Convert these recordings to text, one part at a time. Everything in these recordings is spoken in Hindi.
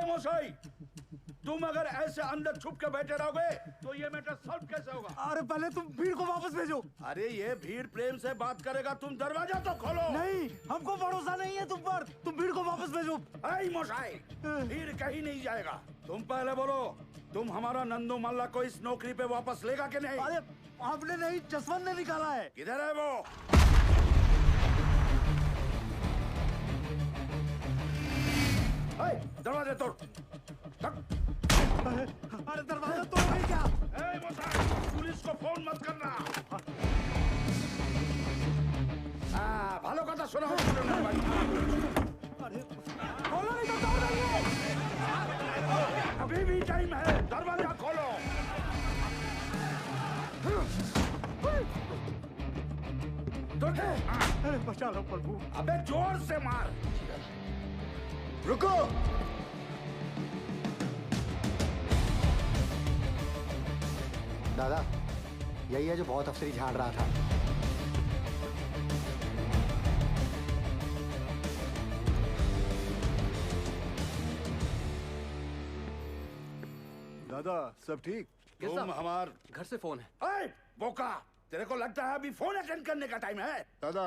मोशाई, तुम अगर ऐसे अंदर छुप के बैठे रहोगे तो ये मैटर सॉल्व कैसे होगा? अरे पहले तुम भीड़ को वापस भेजो। अरे ये भीड़ प्रेम से बात करेगा, तुम दरवाजा तो खोलो। नहीं, हमको भरोसा नहीं है तुम पर। तुम भीड़ को वापस भेजो। ऐ मोशाई, भीड़ कहीं नहीं जाएगा। तुम पहले बोलो, तुम हमारा नंदू मल्ला को इस नौकरी पे वापस लेगा कि नहीं? अरे आपने नहीं, जसवंत ने निकाला है। किधर है वो? दरवाजे तोड़। अरे दरवाजा तोड़ नहीं क्या? पुलिस को फोन मत करना। भालो कथा सुना। अरे खोलो नहीं तो तोड़ देंगे। अभी भी टाइम है, दरवाजा खोलो। अरे बचा लो प्रभु। अबे जोर से मार। रुको। दादा, यही है जो बहुत अफसरी झाड़ रहा था। दादा सब ठीक? तुम हमार घर से फोन है। ऐ बोका, तेरे को लगता है अभी फोन अटेंड करने का टाइम है? दादा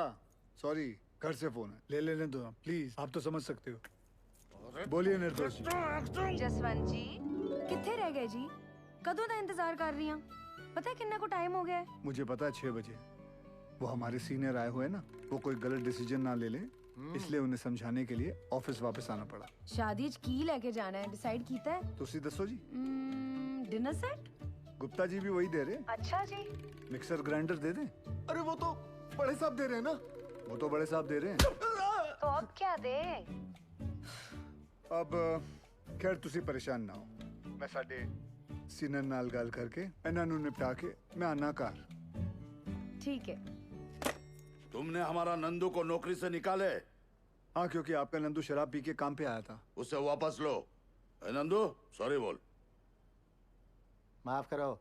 सॉरी, घर से फोन है, ले लेने दो प्लीज, आप तो समझ सकते हो। बोलिए निर्दोष जी। जसवंत जी किथे रह गए जी? कदों का इंतजार कर रही हूं। पता है किन्ने को टाइम हो गया है? मुझे पता है 6 बजे। वो हमारे सीनियर आए हुए ना, वो कोई गलत डिसीजन ना ले ले, इसलिए उन्हें समझाने के लिए ऑफिस वापस आना पड़ा। शादी की लेके जाना है, डिसाइड कीता है? तुसी दसो जी। Dinner set? गुप्ता जी भी वही दे रहे। अच्छा जी। मिक्सर ग्राइंडर दे दें? अरे वो तो बड़े साहब दे रहे हैं ना। वो तो बड़े साहब दे रहे हैं। तो अब क्या दे? अब खैर तुसी परेशान ना हो, मैं साडे सीनियर नाल गल करके इन्हां नूं निपटा के मैं आना घर। ठीक है। तुमने हमारा नंदू को नौकरी से निकाले? हाँ, क्योंकि आपका नंदू शराब पी के काम पे आया था। उसे वापस लो। नंदू सॉरी बोल। माफ करो।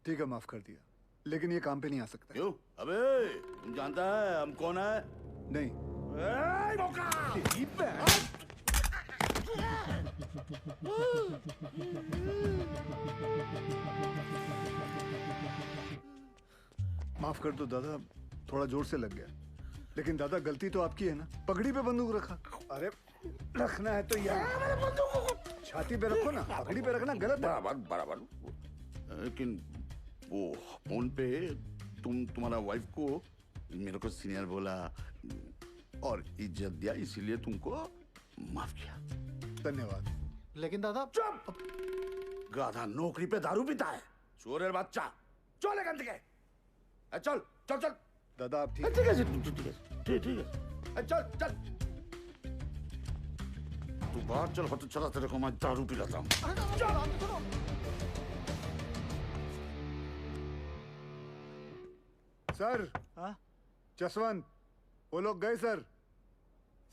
ठीक है, माफ कर दिया, लेकिन ये काम पे नहीं आ सकता। क्यों? अबे तुम जानता है हम कौन है? नहीं। माफ कर दो दादा, थोड़ा जोर से लग गया। लेकिन दादा गलती तो आपकी है ना, पगड़ी पे बंदूक रखा। अरे रखना है तो यार छाती पे रखो ना, पगड़ी पे रखना गलत है। बराबर बराबर। लेकिन वो फोन पे तुम्हारा वाइफ को मेरे को सीनियर बोला और इज्जत दिया, इसीलिए तुमको माफ किया। धन्यवाद। लेकिन दादा। चुप! गाधा नौकरी पे दारू पीता है, चोरेर बच्चा। चल गंद के। चल चल चल। दादा आप ठीक है? ठीक है। चल चल। तू बाहर चल, तो चला तेरे को मैं दारू पिलाता हूँ। सर। हाँ? जसवंत, वो लोग गए सर।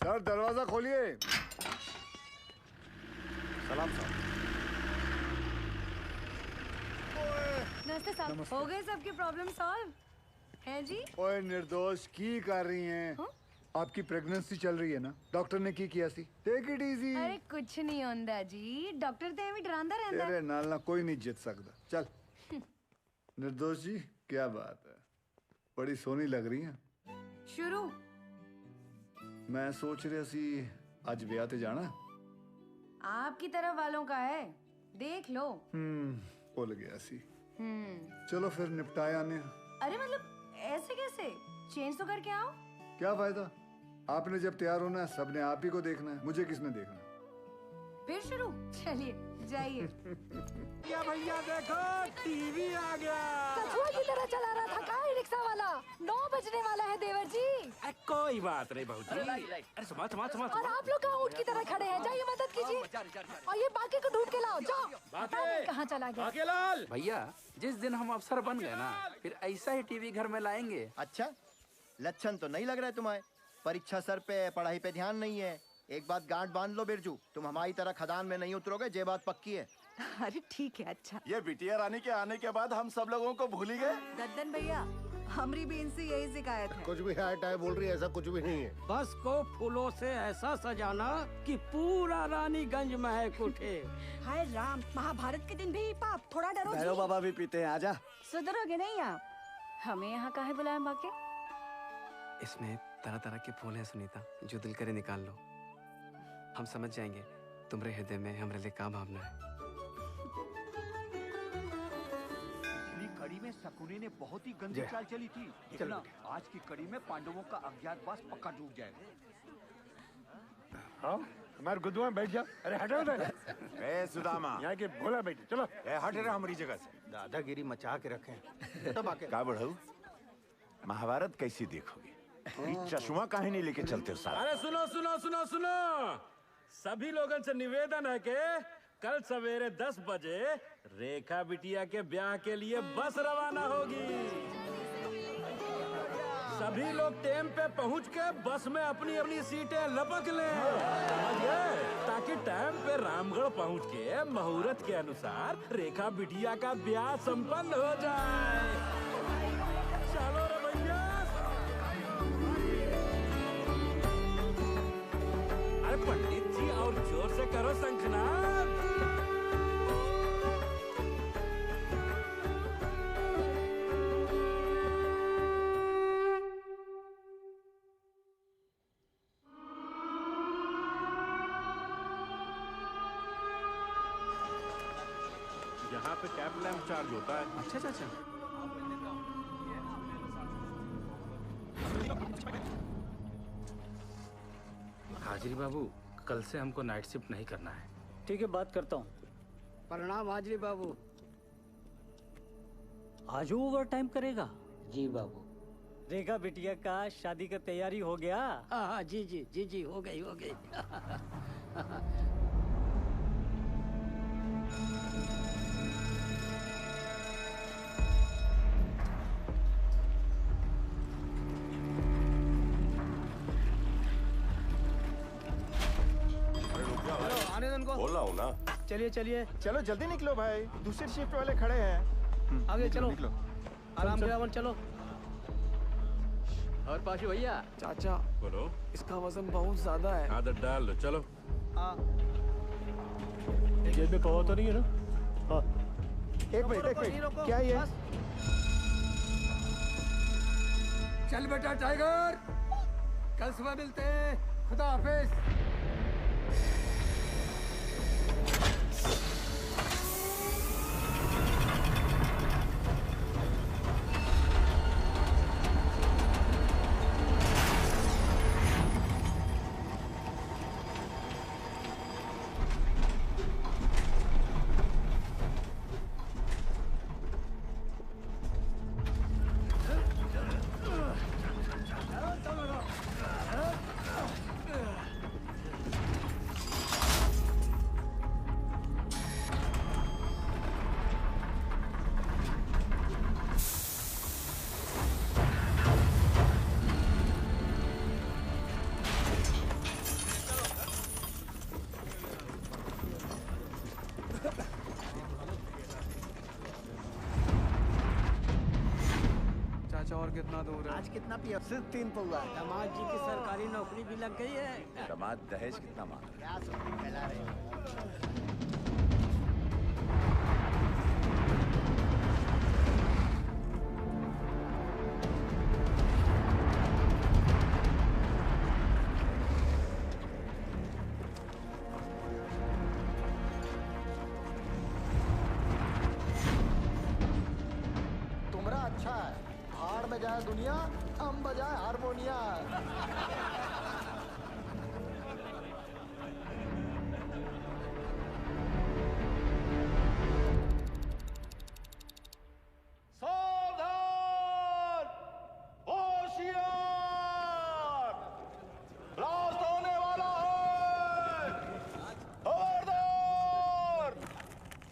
सर दरवाजा खोलिए। सलाम साहब। नमस्ते साहब, हो गए सबकी प्रॉब्लम सॉल्व है जी? ओए निर्दोष की कर रही हैं? हाँ? आपकी प्रेगनेंसी चल रही है ना, डॉक्टर ने की किया सी। Take it easy. अरे कुछ नहीं होंदा जी, डॉक्टर ते भी डरांदा रहंदा। तेरे नाल ना कोई नहीं जीत सकता। चल। निर्दोष जी क्या बात है, बड़ी सोहनी लग रही हैं। शुरू। मैं सोच रहा सी आज ब्याह ते जाना। आपकी तरफ वालों का है, देख लो। भूल गया सी। चलो फिर निपटाया ने। अरे मतलब ऐसे कैसे? चेंज तो करके आओ। क्या फायदा, आपने जब तैयार होना है सबने आप ही को देखना है, मुझे किसने देखना है? फिर शुरू। चलिए जाइए। या भैया देखो टीवी आ गया। कछुआ की तरह चला रहा था का रिक्शा वाला। 9 बजने वाला है देवर जी। कोई बात नहीं बहू जी। अरे समा समा समा। और आप लोग कहाँ ऊँट की तरह खड़े हैं? जाइए मदद कीजिए और ये बाकी को ढूंढ के लाओ। जाओ। कहाँ चला गया? बाकेलाल भैया, जिस दिन हम अफसर बन गए ना, फिर ऐसा ही टीवी घर में लाएंगे। अच्छा, लक्षण तो नहीं लग रहा है तुम्हारे। परीक्षा सर पे, पढ़ाई पे ध्यान नहीं है। एक बात गांठ बांध लो बिरजू, तुम हमारी तरह खदान में नहीं उतरोगे, ये बात पक्की है। अरे ठीक है। अच्छा ये बिटिया रानी के आने के बाद हम सब लोगों को भूल ही गए। दद्दन भैया, हमारी भी इनसे यही शिकायत है। कुछ भी हाय टाय बोल रही है, ऐसा कुछ भी नहीं है। बस को फूलों से ऐसा सजाना कि पूरा रानीगंज महक उठे। हाय राम, महाभारत के दिन भी पाप, थोड़ा डरो जी। भैरव बाबा भी पीते हैं, आजा। सुधरोगे नहीं आप? हमें यहाँ काहे बुलाया बाके? इसमें तरह तरह के फूल हैं सुनीता, जो दिल करे निकाल लो। हम समझ जाएंगे तुम्हारे हृदय में हमारे लिए क्या भावना है। कड़ी में शकुनी ने बहुत ही गंदी चाल चली थी। देखना आज की कड़ी में पांडवों का अज्ञातवास पक्का डूब जाएगा। हाँ, हमारे गुद्दुआ बैठ जा। अरे हटो उधर। ए सुदामा, यहाँ के भोला बैठे, चलो। ए हट रहा हमारी जगह से। दादागिरी मचा के रखे। का बढ़ाऊ? महाभारत कैसी देखोगे? ये चश्मा काहे नहीं लेके चलते हो साला? अरे सुनो सुनो सुनो सुनो, सभी लोगों से निवेदन है कि कल सवेरे 10 बजे रेखा बिटिया के ब्याह के लिए बस रवाना होगी। सभी लोग टाइम पे पहुंच के बस में अपनी अपनी सीटें लपक लें, समझ गए? ताकि टाइम पे रामगढ़ पहुंच के मुहूर्त के अनुसार रेखा बिटिया का ब्याह संपन्न हो जाए। चलो रे भैया। अरे पंडित जी और जोर से करो शंखनाद। यहाँ पे कैब लैम्प चार्ज होता है। अच्छा अच्छा अच्छा। हाजिरी बाबू, कल से हमको नाइट शिफ्ट नहीं करना है। ठीक है, बात करता हूँ। प्रणाम हाजिरी बाबू। आज ओवर टाइम करेगा? जी बाबू। रेखा बिटिया का शादी का तैयारी हो गया? हाँ जी जी जी जी, हो गई हो गई। आने दो उनको। बोला हूँ ना। चलिए चलिए, चलो जल्दी निकलो भाई, दूसरी शिफ्ट वाले खड़े हैं। आगे चलो, आराम से आराम चलो। और पाशु भैया, चाचा बोलो। इसका वजन बहुत ज्यादा है। आदत डाल लो, चलो। हाँ। जेब में पवा तो नहीं है ना? हाँ। एक मिनट, क्या ये? चल बेटा टाइगर, कल सुबह मिलते हैं। खुदा हाफिज। चाचा और कितना दूर है? आज कितना पिया? सिर्फ 3 पौवा। दामाद जी की सरकारी नौकरी भी लग गई है। दामाद दहेज कितना मांग? क्या सुन फैला रहे हो? तुमरा अच्छा है, भाड़ में जाए दुनिया, हम बजाए हारमोनिया। सावधान! होशियार! ब्लास्ट होने वाला है! खबरदार!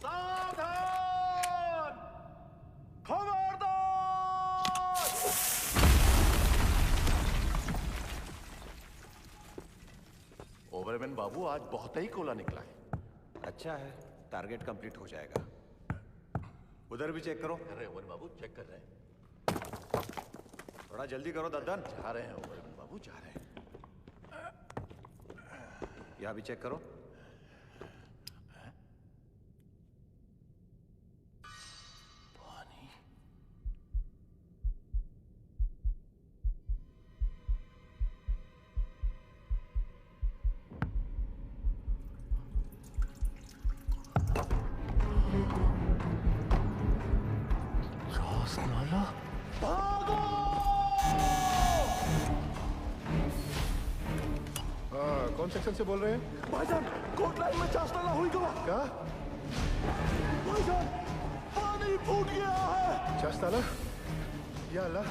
सावधान! खबरदार! ओवरमैन बाबू, आज बहुत ही कोला निकला है। अच्छा है, टारगेट कंप्लीट हो जाएगा। उधर भी चेक करो। अरे वन बाबू चेक कर रहे हैं। थोड़ा जल्दी करो दद्दन। जा रहे हैं ओवर बाबू, जा रहे हैं। यहाँ भी चेक करो। कौन सेक्शन से बोल रहे हैं? भाईजान कोट लाइन में चास्ताना हुई गवा। क्या? भाईजान पानी फूट गया है। चास्ताला? या अल्लाह।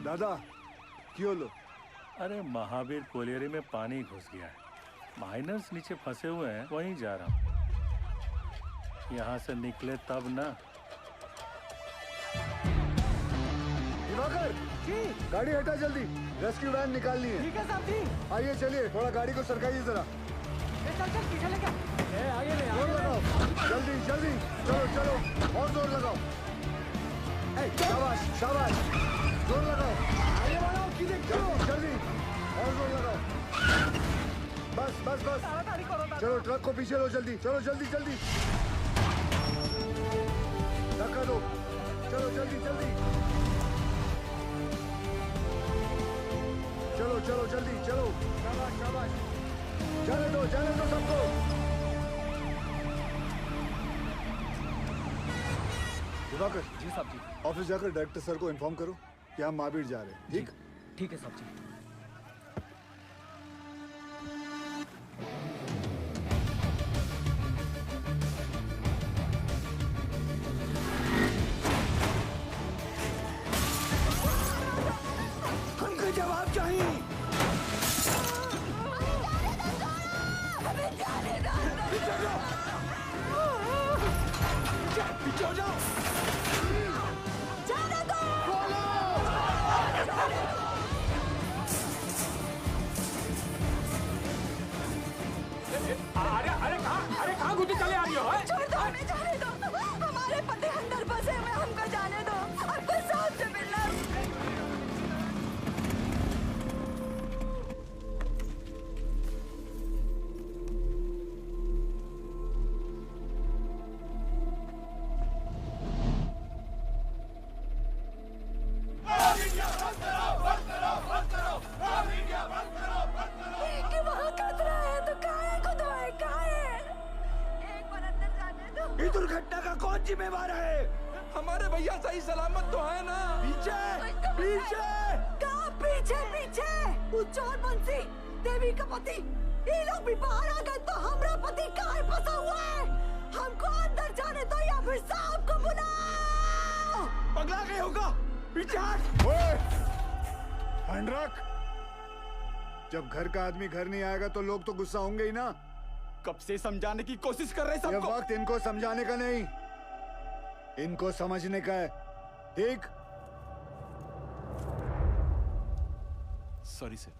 दादा क्यों लो? अरे महावीर कोलियरी में पानी घुस गया है, माइनर्स नीचे फंसे हुए हैं, वहीं जा रहा हूँ। यहाँ से निकले तब ना। दिवाकर जी, गाड़ी हटा जल्दी, रेस्क्यू वैन निकालनी है। ठीक है साहब जी। आइए चलिए, थोड़ा गाड़ी को सरकाइए जरा। चल चल पीछे लेके आगे ले जोर लगाओ, जल्दी जल्दी, चलो चलो और जोर लगाओ। शाबाश शाबाश, जोर लगाओ, आगे बढ़ाओ, जल्दी जल्दी और जोर लगाओ। बस बस बस, चलो ट्रक को पीछे लो जल्दी, चलो जल्दी जल्दी, धक्का दो, चलो जल्दी जल्दी, चलो चलो जल्दी चलो, शाबाश शाबाश, जाने दो सबको। दिवाकर जी साहब जी, ऑफिस जाकर डायरेक्टर सर को इन्फॉर्म करो कि हम महावीर जा रहे हैं। ठीक ठीक है साहब जी। हमको जवाब चाहिए। पीछे हो जाओ। जाने दो। अरे कहाँ गुड्डी चले आ रही हो? जिम्मेवार है? हमारे भैया सही सलामत तो है ना? पीछे पीछे कहाँ पीछे पीछे? उज्जवल बंसी देवी का पति ये लोग भी बाहर आ गए तो हमारा पति कहाँ फंसा हुआ है? हमको अंदर जाने दो या फिर साहब को बुलाओ। पगला गए होगा। पीछे हट। हैंड रख। जब घर का आदमी घर नहीं आएगा तो लोग तो गुस्सा होंगे ही ना। कब से समझाने की कोशिश कर रहे हैं ये सबको। वक्त इनको समझाने का नहीं, इनको समझने का है। ठीक? Sorry sir.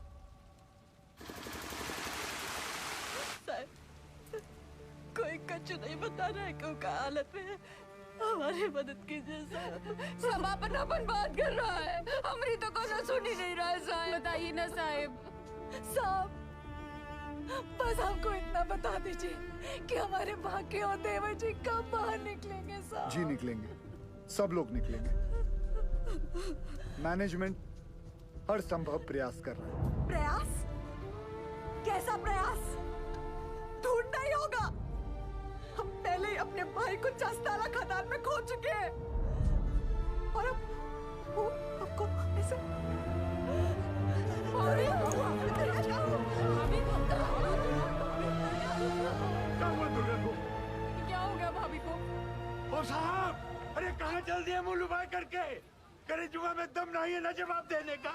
कोई कच्चू नहीं बता रहा है क्यों का हालत में है। हमारी मदद कीजिए साहब। सब अपन बात कर रहा है, हमारी तो कोई सुन ही नहीं रहा है साहब। बताइए ना साहब। साहब बस हमको इतना बता दीजिए कि हमारे भाग्य और देवर जी कब बाहर निकलेंगे साहब। जी निकलेंगे, सब लोग निकलेंगे। मैनेजमेंट हर संभव प्रयास कर रहा है। प्रयास? कैसा प्रयास? ढूंढना ही होगा। हम पहले ही अपने भाई को चस्ताला खदान में खो चुके हैं और अब वो हमको ऐसे क्या हो गया भाभी को? ओ साहब, अरे कहाँ चल दिए मुंह लुभाए करके? करे जुआ में दम नहीं है ना जवाब देने का।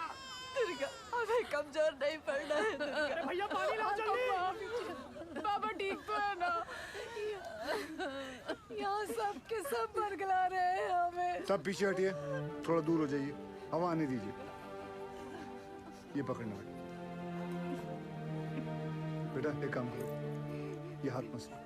दुर्गा हमें कमजोर नहीं पड़ना है दुर्गा। भैया पानी लाओ जल्दी। बाबा ठीक तो है ना? यहाँ सब के सब बरगला रहे हैं हमें। सब पीछे हटिए, थोड़ा दूर हो जाइए, हवा आने दीजिए। ये पकड़ना बेटा, एक काम करो, ये हाथ मसलो।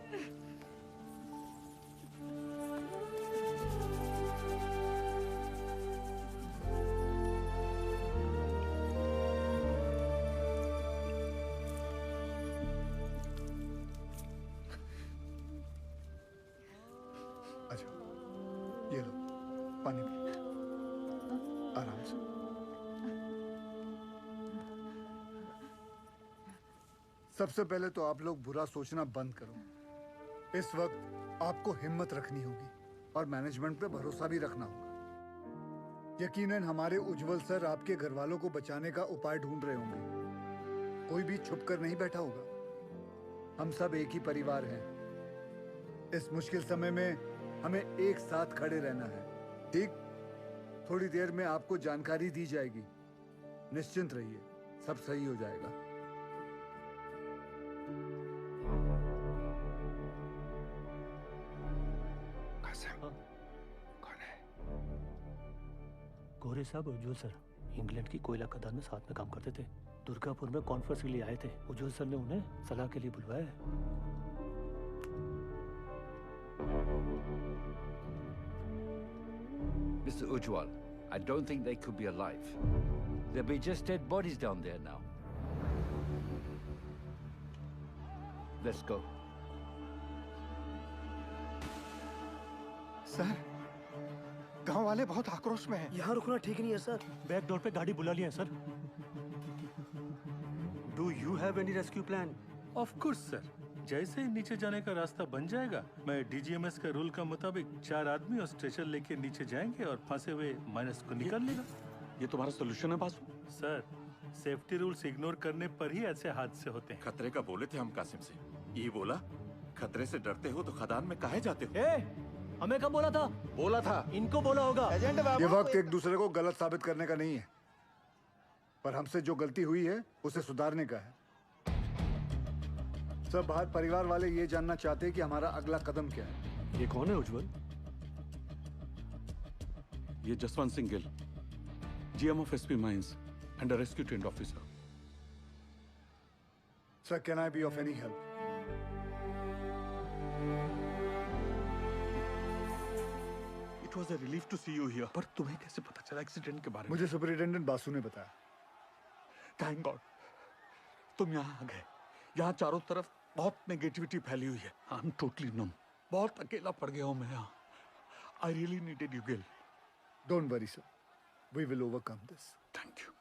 अच्छा, ये लो पानी पी, आराम से। सबसे पहले तो आप लोग बुरा सोचना बंद करो। इस वक्त आपको हिम्मत रखनी होगी और मैनेजमेंट पे भरोसा भी रखना होगा। यकीनन हमारे उज्जवल सर आपके घर वालों को बचाने का उपाय ढूंढ रहे होंगे। कोई भी छुप कर नहीं बैठा होगा। हम सब एक ही परिवार हैं। इस मुश्किल समय में हमें एक साथ खड़े रहना है। ठीक? थोड़ी देर में आपको जानकारी दी जाएगी। निश्चिंत रहिए, सब सही हो जाएगा। गोरे साहब उज्जवल सर इंग्लैंड की कोयला खदान में साथ में काम करते थे। दुर्गापुर में कॉन्फ्रेंस के लिए आए थे। उज्जवल सर ने उन्हें सलाह के लिए बुलवाया है। Mr. Ujwal, I don't think they could be alive. There'll be just dead bodies down there now. Let's go. Sir, गांव वाले बहुत आक्रोश में हैं। यहाँ रुकना ठीक नहीं है सर। बैक डोर पे गाड़ी बुला लिया है sir. Do you have any rescue plan? Of course sir. जैसे ही नीचे जाने का रास्ता बन जाएगा, मैं डीजीएमएस के रूल का मुताबिक 4 आदमी और स्ट्रेचर लेके नीचे जाएंगे और फंसे हुए माइनस को निकाल लेगा। ये तुम्हारा सोल्यूशन है Basu? Sir, safety rules ignore करने पर ही ऐसे हादसे होते हैं। खतरे का बोले थे हम कासिम से। ये बोला, खतरे से डरते हो तो खदान में काहे जाते हो? हमें कब बोला था? बोला था। इनको बोला होगा। ये वक्त एक दूसरे को गलत साबित करने का नहीं है, पर हमसे जो गलती हुई है उसे सुधारने का है। सब बाहर परिवार वाले ये जानना चाहते हैं कि हमारा अगला कदम क्या है। ये कौन है उज्जवल? ये Jaswant Singh Gill, GM of SP mines and rescue trained officer. Sir, can I be of any help? It was a relief to see you here. पर तुम्हें कैसे पता चला एक्सीडेंट के बारे में? मुझे सुपरिटेंडेंट बासु ने बताया। थैंक गॉड तुम यहाँ आ गए। यहाँ चारों तरफ बहुत नेगेटिविटी फैली हुई है। I am totally numb. बहुत अकेला पड़ गया हूँ मैं यहाँ। I really needed you Gill. Don't worry sir, we will overcome this. Thank you.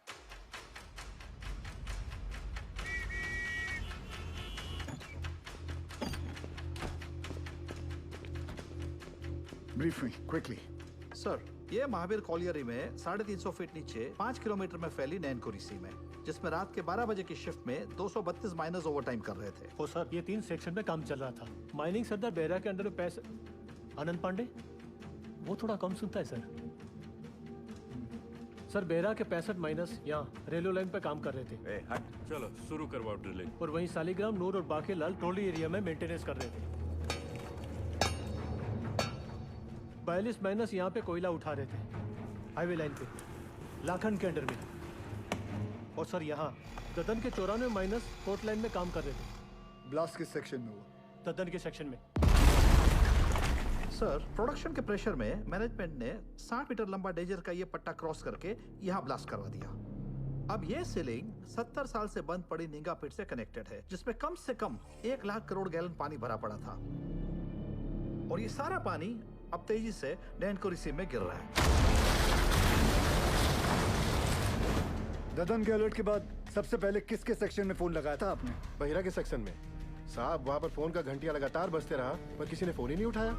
Brief me quickly. Sir, ये महावीर कॉलियरी में 350 फीट नीचे 5 किलोमीटर में फैली नैनकुरी सी में, जिसमें रात के 12 बजे की शिफ्ट में 232 माइनर्स ओवरटाइम कर रहे थे। ओ सर, ये 3 सेक्शन में काम चल रहा था। माइनिंग सरदार बेहरा के अंडर में पैसे आनंद पांडे, वो थोड़ा कम सुनता है सर बेहरा के 65 माइनस यहाँ रेलवे लाइन पे काम कर रहे थे। चलो शुरू करवाओ ड्रिलिंग। और वहीं सालीग्राम, नूर और बाकी लाल ट्रोली एरिया में मेंटेनेंस कर रहे थे। 42 माइनस यहाँ पे कोयला उठा रहे थे हाईवे लाइन पे लाखन के अंडर में। और सर यहाँ ददन के 94 माइनस कोर्ट लाइन में काम कर रहे थे। ब्लास्ट किस सेक्शन में हुआ? ददन के सेक्शन में। सर, प्रोडक्शन के प्रेशर में मैनेजमेंट ने 60 मीटर लंबा डेजर का ये पट्टा क्रॉस करके यहाँ ब्लास्ट करवा दिया। अब ये सीलिंग 70 साल से बंद पड़ी निंगा पिट से कनेक्टेड है, जिसमें कम से कम 1 लाख करोड़ गैलन पानी भरा पड़ा था। और ये सारा पानी अब तेजी से नैनकुरी सी में गिर रहा है। ददन के अलर्ट के बाद सबसे पहले किसके सेक्शन में फोन लगाया था आपने? बहिरा के सेक्शन में साहब। वहाँ पर फोन का घंटिया लगातार बजते रहा पर किसी ने फोन ही नहीं उठाया।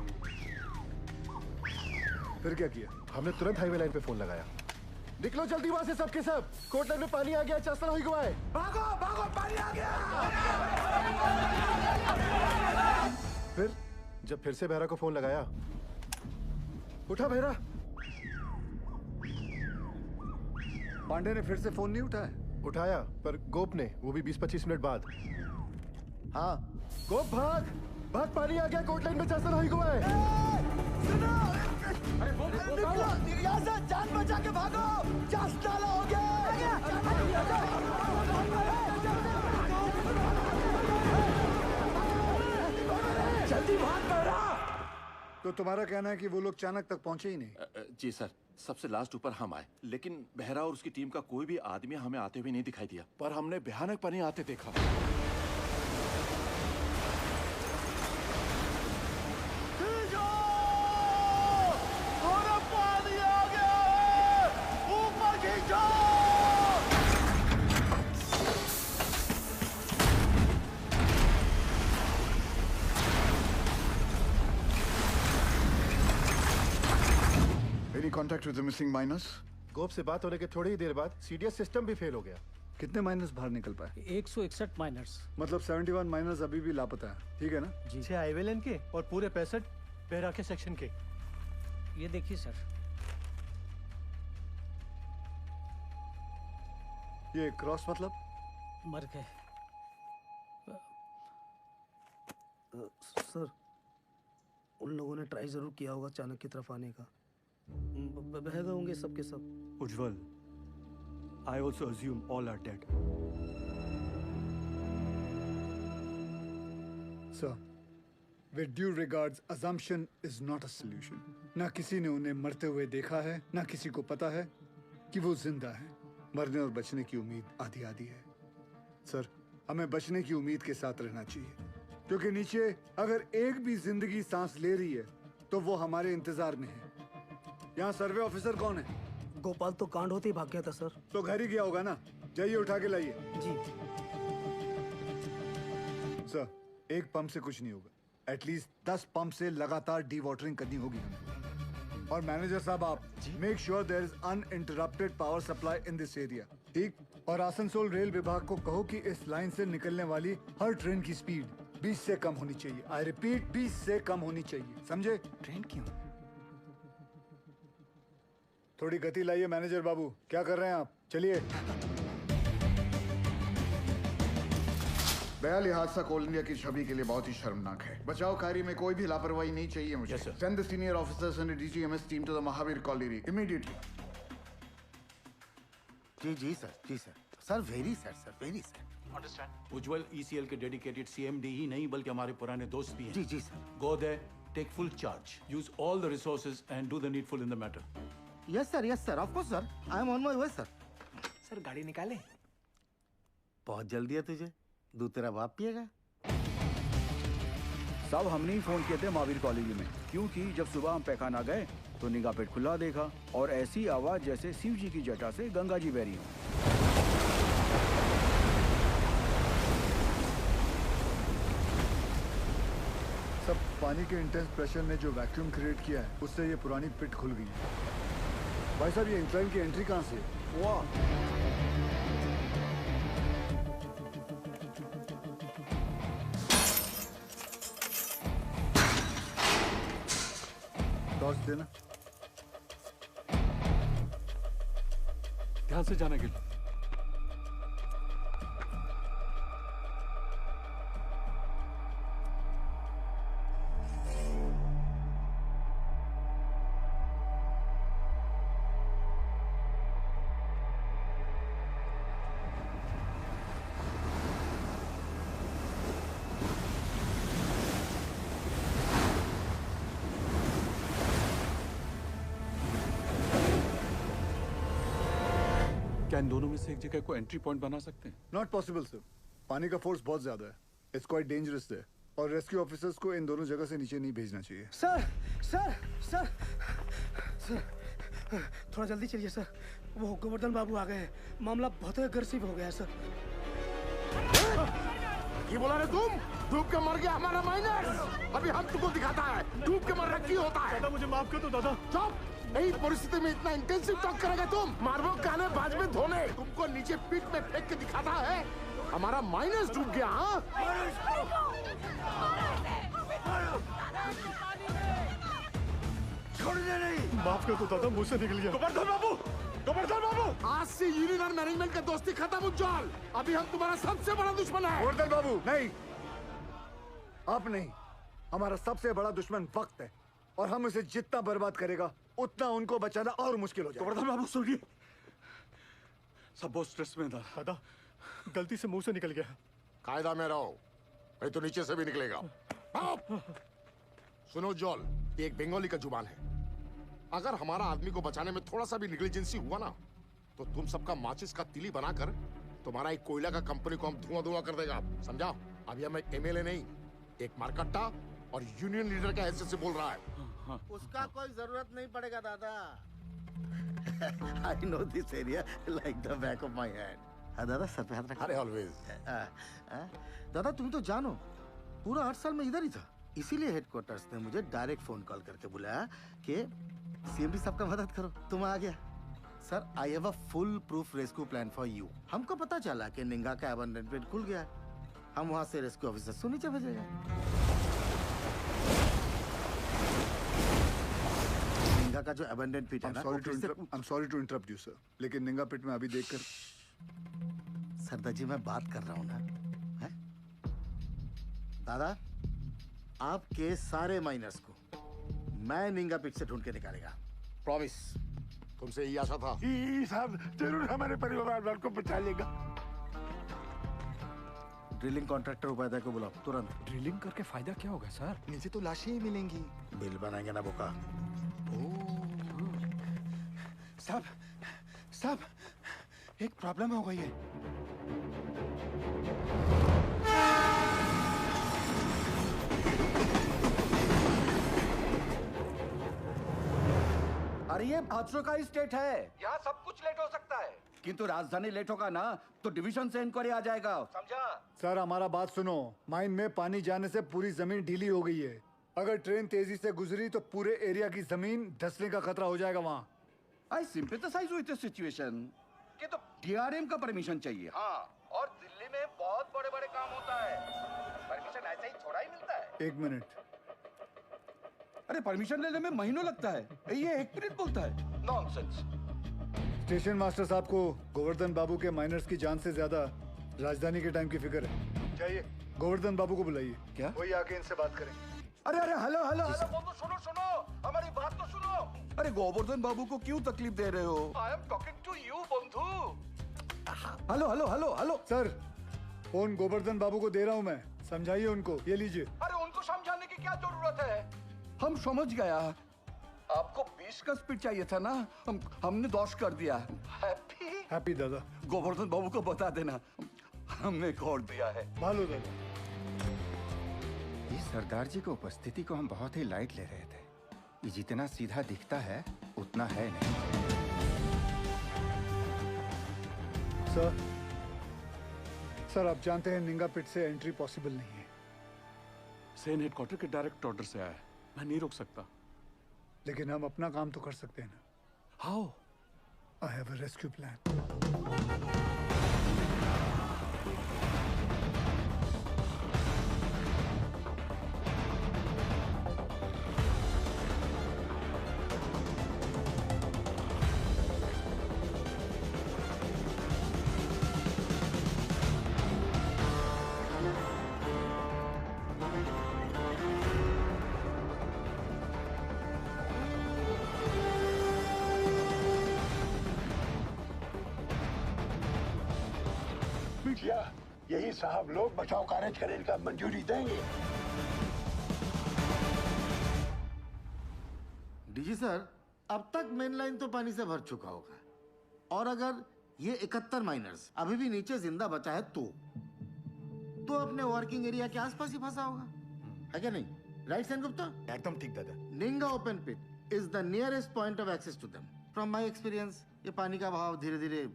फिर क्या किया? हमने तुरंत हाईवे लाइन पे फोन लगाया। निकलो जल्दी वहाँ से सबके सब, कोर्ट लाइन में पानी आ गया, चस्ता हुई गुआए। भागो भागो, पानी आ गया। फिर जब फिर से बहरा को फोन लगाया, उठा बहरा। पांडे ने फिर से फोन नहीं उठाया? उठाया पर गोप ने, वो भी 20-25 मिनट बाद। हाँ गोप भाग भाग, पानी आ गया कोर्ट लाइन में, चस्ता हुई गुआए। यहाँ से जान बचा के भागो, चास्ताला हो गया। जल्दी भाग बहरा। तो तुम्हारा कहना है कि वो लोग चाणक तक पहुंचे ही नहीं? जी सर, सबसे लास्ट ऊपर हम आए, लेकिन बहरा और उसकी टीम का कोई भी आदमी हमें आते हुए नहीं दिखाई दिया, पर हमने भयानक पानी आते देखा। Any contact with the missing miners? गोप से बात होने के थोड़ी ही देर बाद सीडीएस सिस्टम भी फेल हो गया। कितने माइनर्स बाहर निकल पाए? 161 माइनर्स। मतलब 71 माइनर्स अभी भी लापता है, ठीक है ना? जी। 6 हाईवे लाइन के और पूरे 65 बेहरा के सेक्शन के। ये देखिए सर। ये क्रॉस मतलब? मर गए। सर, उन लोगों ने ट्राई जरूर किया होगा चाणक की तरफ आने का। बह गए होंगे सबके सब। उज्जवल, I also assume all are dead. Sir, with due regards, assumption is not a solution. ना किसी ने उन्हें मरते हुए देखा है, ना किसी को पता है कि वो जिंदा है। मरने और बचने की उम्मीद आधी आधी है। सर, हमें बचने की उम्मीद के साथ रहना चाहिए, क्योंकि नीचे अगर एक भी जिंदगी सांस ले रही है तो वो हमारे इंतजार में है। यहाँ सर्वे ऑफिसर कौन है? गोपाल तो कांड होते ही भाग गया था सर। तो घर ही गया होगा ना? जाइए उठा के लाइए। जी। सर, एक पंप से कुछ नहीं होगा। एटलीस्ट 10 पंप से लगातार डी वाटरिंग करनी होगी हमें। और मैनेजर साहब, आप make sure there is uninterrupted power supply in this area, ठीक? और आसनसोल रेल विभाग को कहो कि इस लाइन से निकलने वाली हर ट्रेन की स्पीड 20 से कम होनी चाहिए। आई रिपीट, 20 से कम होनी चाहिए, समझे? ट्रेन क्यों? थोड़ी गति लाइए मैनेजर बाबू। क्या कर रहे हैं आप? चलिए। बयाली हादसा कोल इंडिया की छवि के लिए बहुत ही शर्मनाक है। बचाव कार्य में कोई भी लापरवाही नहीं चाहिए मुझे। Send the senior officers and DGMS team to the Mahavir colony immediately. जी सर, जी sir. Sir very sir, very sir. Understand. Ujjwal ECL के डेडिकेटेड सीएमडी ही नहीं बल्कि हमारे पुराने दोस्त भी हैं। जी जी sir. Go there, take full charge, use all the resources and do the needful in the matter. Yes sir, of course sir. I am on my way sir. Sir गाड़ी निकाले। बहुत जल्दी है तुझे। दूध तेरा बाप पिएगा। साहब, हमने ही फोन किए थे महावीर कॉलेज में, क्योंकि जब सुबह हम पैखाना गए तो निगाह पेट खुला देखा और ऐसी आवाज जैसे शिव जी की जटा से गंगा जी बह रही हो। सब पानी के इंटेंस प्रेशर ने जो वैक्यूम क्रिएट किया है उससे ये पुरानी पिट खुल गई है। भाई साहब ये इंक्लाइन की एंट्री कहाँ से है? वाह, टॉर्च देना। ध्यान से जाना गिल। क्या इन दोनों में से एक जगह को एंट्री पॉइंट बना सकते हैं? नॉट पॉसिबल सर, पानी का फोर्स बहुत ज्यादा है। इट्स क्वाइट डेंजरस है और रेस्क्यू ऑफिसर्स को इन दोनों जगह से नीचे नहीं भेजना चाहिए। सर सर सर सर थोड़ा जल्दी चलिए सर, वो गोवर्धन बाबू आ गए हैं, मामला बहुत अग्रेसिव हो गया है सर। ये बोला रे तुम, डूब के मर गया हमारा माइनर। अभी हम तुमको दिखाता है डूब के मरना क्यों होता है। दादा मुझे माफ कर दो दादा। चुप, यही परिस्थिति में इतना इंटेंसिव टॉक करेगा तुम। मारवो काने बाज में धोने, तुमको नीचे पीठ में फेंक के दिखाता है हमारा माइनस डूब गया। हाँ छोड़ने नहीं। माफ कर दो दादा, मुझसे निकल गया। गोवर्धन बाबू, गोवर्धन बाबू, आज से यूनियन और मैनेजमेंट का दोस्ती खत्म उज्जवल। अभी हम तुम्हारा सबसे बड़ा दुश्मन है। गोवर्धन बाबू नहीं, आप नहीं, हमारा सबसे बड़ा दुश्मन वक्त है और हम उसे जितना बर्बाद करेगा उतना उनको बचाना और मुश्किल हो जाएगा। गोवर्धन बाबू सुनिए, सब बहुत स्ट्रेस में था। दादा गलती से मुंह से निकल गया। कायदा में रहो, नहीं तो नीचे से भी निकलेगा। सुनो जॉल, ये एक बंगाली का जुबान है। अगर हमारा आदमी को बचाने में थोड़ा सा भी निग्लिजेंसी हुआ ना तो तुम सबका माचिस का तिली बनाकर तुम्हारा एक कोयला का कंपनी को हम धुआं धुआं कर देगा, समझा। अभी हम एक एमएलए नहीं, एक मारकट्टा और यूनियन लीडर का हैसियत से बोल रहा है। उसका कोई जरूरत नहीं पड़ेगा दादा। I know this area like the back of my hand. हाँ दादा, सर पे हाथ रखो। अरे ऑलवेज। दादा तुम तो जानो, पूरा 8 साल में इधर ही था, इसीलिए हेडक्वार्टर्स ने मुझे डायरेक्ट फोन कॉल करके बुलाया कि सीएमडी साहब का मदद करो। तुम आ गया। Sir I have a full proof rescue plan for you. हमको पता चला कि निंगा का अबंडनमेंट खुल गया है, हम वहां से रेस्क्यू ऑफिसर को नीचे भेजेंगे। निंगा का जो अबंडन पिट है ना, I'm sorry to interrupt you sir, लेकिन निंगा पिट में अभी देखकर। सरदार जी मैं बात कर रहा हूँ ना, है? दादा आपके सारे माइनर्स को मैं निंगा पिट से ढूंढ के निकालेगा, प्रॉमिस। तुमसे यही आशा था। साहब जरूर हमारे परिवार वालों को बचा लेगा। ड्रिलिंग कॉन्ट्रैक्टर उपाध्याय को बुलाओ तुरंत। ड्रिलिंग करके फायदा क्या होगा सर? नीचे तो लाशें ही मिलेंगी। बिल बनाएंगे ना बोका। साहब साहब एक प्रॉब्लम हो गई है। अरे ये हादसों का स्टेट है, यहाँ सब कुछ लेट हो सकता है। किंतु राजधानी लेट होगा ना तो डिवीजन से इंक्वायरी आ जाएगा, समझा? सर हमारा बात सुनो, माइन में पानी जाने से पूरी जमीन ढीली हो गई है। अगर ट्रेन तेजी से गुजरी तो पूरे एरिया की जमीन धंसने का खतरा हो जाएगा वहाँ। आई सिंपैथाइज विद द सिचुएशन। कि तो डीआरएम का परमिशन चाहिए। हाँ, और दिल्ली में बहुत बड़े बड़े काम होता है, परमिशन ऐसे ही थोड़ा ही मिलता है। 1 मिनट। अरे परमिशन लेने में महीनों लगता है, ये 1 मिनट बोलता है। नॉनसेंस। स्टेशन मास्टर साहब को गोवर्धन बाबू के माइनर्स की जान से ज्यादा राजधानी के टाइम की फिक्र है। चाहिए गोवर्धन बाबू को बुलाइए। क्या? वही आके इनसे बात करें। अरे अरे हेलो हेलो हेलो बाबू, सुनो सुनो, हमारी बात तो सुनो। अरे गोवर्धन बाबू को क्यों तकलीफ दे रहे हो? I am talking to you बंधु। Hello hello hello hello sir, phone Govardhan Babu को दे रहा हूँ मैं, समझाइए उनको। ये लीजिए। अरे उनको समझाने की क्या जरूरत है, हम समझ गया। आपको 20 का स्पीड चाहिए था ना, हमने 10 कर दिया। हैप्पी दादा। गोवर्धन बाबू को बता देना हमने खोल दिया है। भालो दादा। इस सरदार जी की उपस्थिति को हम बहुत ही लाइट ले रहे थे। ये जितना सीधा दिखता है उतना है नहीं। सर आप जानते हैं निंगा पिट से एंट्री पॉसिबल नहीं है। सेन हेडक्वार्टर के डायरेक्ट ऑर्डर से आया है, मैं नहीं रोक सकता। लेकिन हम अपना काम तो कर सकते हैं ना। How? I have a rescue plan. यही साहब लोग बचाव कार्य करने का मंजूरी देंगे। डीजी सर, अब तक मेन लाइन तो पानी से भर चुका होगा, और अगर ये 71 माइनर्स अभी भी नीचे जिंदा बचा है तो अपने वर्किंग एरिया के आसपास ही फंसा होगा, है क्या नहीं? राइट सेन गुप्ता? एकदम ठीक दादा। Ninga open pit is the nearest point of access to them. From my experience ये पानी का बहाव धीरे धीरे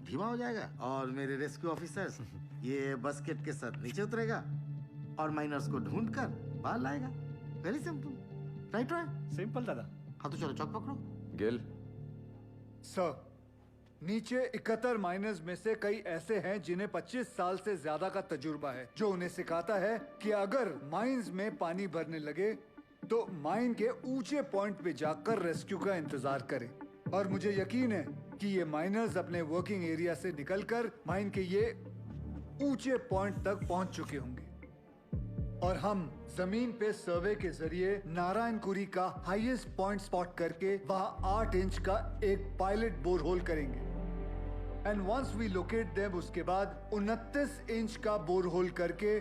धीमा हो जाएगा और मेरे रेस्क्यू ऑफिसर्स ये बस्केट के साथ नीचे उतरेगा और माइनर्स को ढूंढ कर बाहर लाएगा। Very simple, right? सिंपल दादा। हाँ तो चलो चौक पकड़ो। गिल सर, नीचे 71 माइनर्स में से कई ऐसे हैं जिन्हें 25 साल से ज्यादा का तजुर्बा है, जो उन्हें सिखाता है कि अगर माइंस में पानी भरने लगे तो माइन के ऊंचे पॉइंट पे जाकर रेस्क्यू का इंतजार करें। और मुझे यकीन है कि ये माइनर्स अपने वर्किंग एरिया से निकलकर माइन के ये ऊंचे पॉइंट तक पहुंच चुके होंगे और हम जमीन पे सर्वे के जरिए नारायणकुरी का हाईएस्ट पॉइंट स्पॉट करके वहां 8 इंच का एक पायलट बोरहोल करेंगे। And once we locate them, उसके बाद 29 इंच का बोरहोल करके